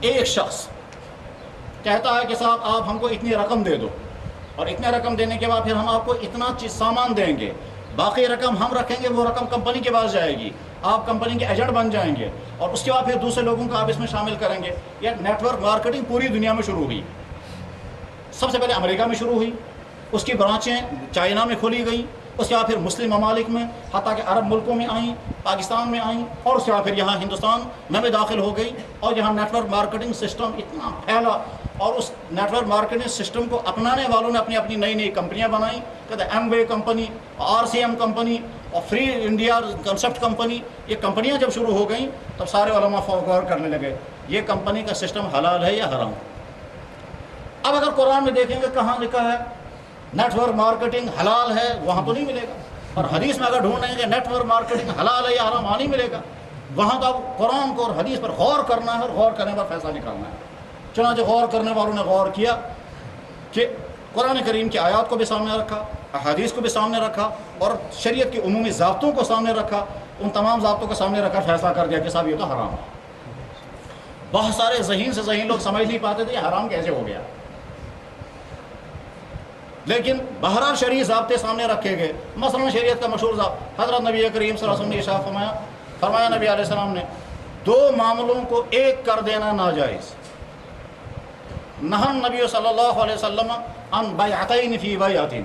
ایک شخص کہتا ہے کہ صاحب آپ ہم کو اتنی رقم دے دو، اور اتنے رقم دینے کے بعد پھر ہم آپ کو اتنا چیز سامان دیں گے، باقی رقم ہم رکھیں گے، وہ رقم کمپنی کے پاس جائے گی، آپ کمپنی کے ایجنٹ بن جائیں گے، اور اس کے بعد پھر دوسرے لوگوں کو آپ اس میں شامل کریں گے۔ یہ نیٹ ورک مارکیٹنگ پوری دنیا میں شروع ہوئی۔ سب سے پہلے امریکہ میں شروع ہوئی، اس کی برانچیں چائنا میں کھولی گئیں، اس کے بعد پھر مسلم ممالک میں، حتیٰ کہ عرب ملکوں میں آئیں، پاکستان میں آئیں، اور اس کے بعد پھر یہاں ہندوستان میں بھی داخل ہو گئی، اور یہاں نیٹ ورک مارکیٹنگ سسٹم اتنا پھیلا، اور اس نیٹ ورک مارکیٹنگ سسٹم کو اپنانے والوں نے اپنی اپنی نئی نئی کمپنیاں بنائیں، کہتے ہیں ایم وے کمپنی، RCM کمپنی اور فری انڈیا کنسپٹ کمپنی۔ یہ کمپنیاں جب شروع ہو گئیں تب سارے علماء غور کرنے لگے یہ کمپنی کا سسٹم حلال ہے یا حرام۔ اب اگر قرآن میں دیکھیں گے کہاں لکھا ہے نیٹ ورک مارکیٹنگ حلال ہے، وہاں تو نہیں ملے گا، اور حدیث میں اگر ڈھونڈیں گے نیٹ ورک مارکیٹنگ حلال ہے یا حرام، وہاں نہیں ملے گا۔ وہاں تو اب قرآن کو اور حدیث پر غور کرنا ہے، اور غور کرنے پر فیصلہ نکالنا ہے۔ چنانچہ غور کرنے والوں نے غور کیا کہ قرآن کریم کی آیات کو بھی سامنے رکھا، احادیث کو بھی سامنے رکھا، اور شریعت کے عمومی ضابطوں کو سامنے رکھا، ان تمام ضابطوں کو سامنے رکھ کر فیصلہ کر دیا کہ صاحب یہ تو حرام ہے۔ بہت سارے ذہین سے ذہین لوگ سمجھ نہیں پاتے تھے یہ حرام کیسے ہو گیا، لیکن بہرحال شرعی ضابطے سامنے رکھے گئے۔ مثلا شریعت کا مشہور ضابطہ حضرت نبی کریم صلی اللہ علیہ وسلم نے ارشاد فرمایا نبی علیہ السلام نے دو معاملوں کو ایک کر دینا ناجائز۔ نہن نبی صلی اللہ علیہ وسلم ان بیعتین فی بیعتین،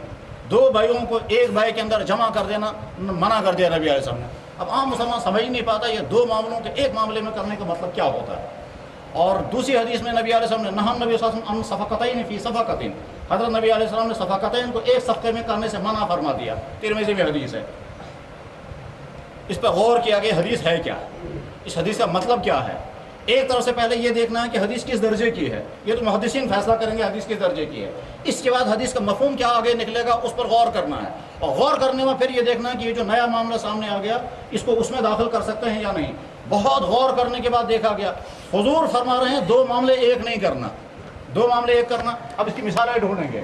دو بیعوں کو ایک بیع کے اندر جمع کر دینا منع کر دیا نبی علیہ السلام نے۔ اب عام مسلمان سمجھ نہیں پاتا یہ دو معاملوں کے ایک معاملے میں کرنے کا مطلب کیا ہوتا ہے۔ اور دوسری حدیث میں نبی علیہ السلام نے نہن نبی صلی اللہ علیہ وسلم ان صفقتین فی صفقتین، حضرت نبی علیہ السلام نے صفقتین کو ایک صفقے میں کرنے سے منع فرما دیا۔ ترمذی میں حدیث ہے، اس پر غور کیا کہ حدیث ہے کیا، اس حدیث کا مطلب کیا ہے۔ ایک طرف سے پہلے یہ دیکھنا ہے کہ حدیث کس درجے کی ہے، یہ تو محدثین فیصلہ کریں گے حدیث کس درجے کی ہے۔ اس کے بعد حدیث کا مفہوم کیا آگے نکلے گا اس پر غور کرنا ہے، اور غور کرنے میں پھر یہ دیکھنا ہے کہ یہ جو نیا معاملہ سامنے آ گیا اس کو اس میں داخل کر سکتے ہیں یا نہیں۔ بہت غور کرنے کے بعد دیکھا گیا حضور فرما رہے ہیں دو معاملے ایک نہیں کرنا، دو معاملے ایک کرنا۔ اب اس کی مثالیں ڈھونڈیں گے۔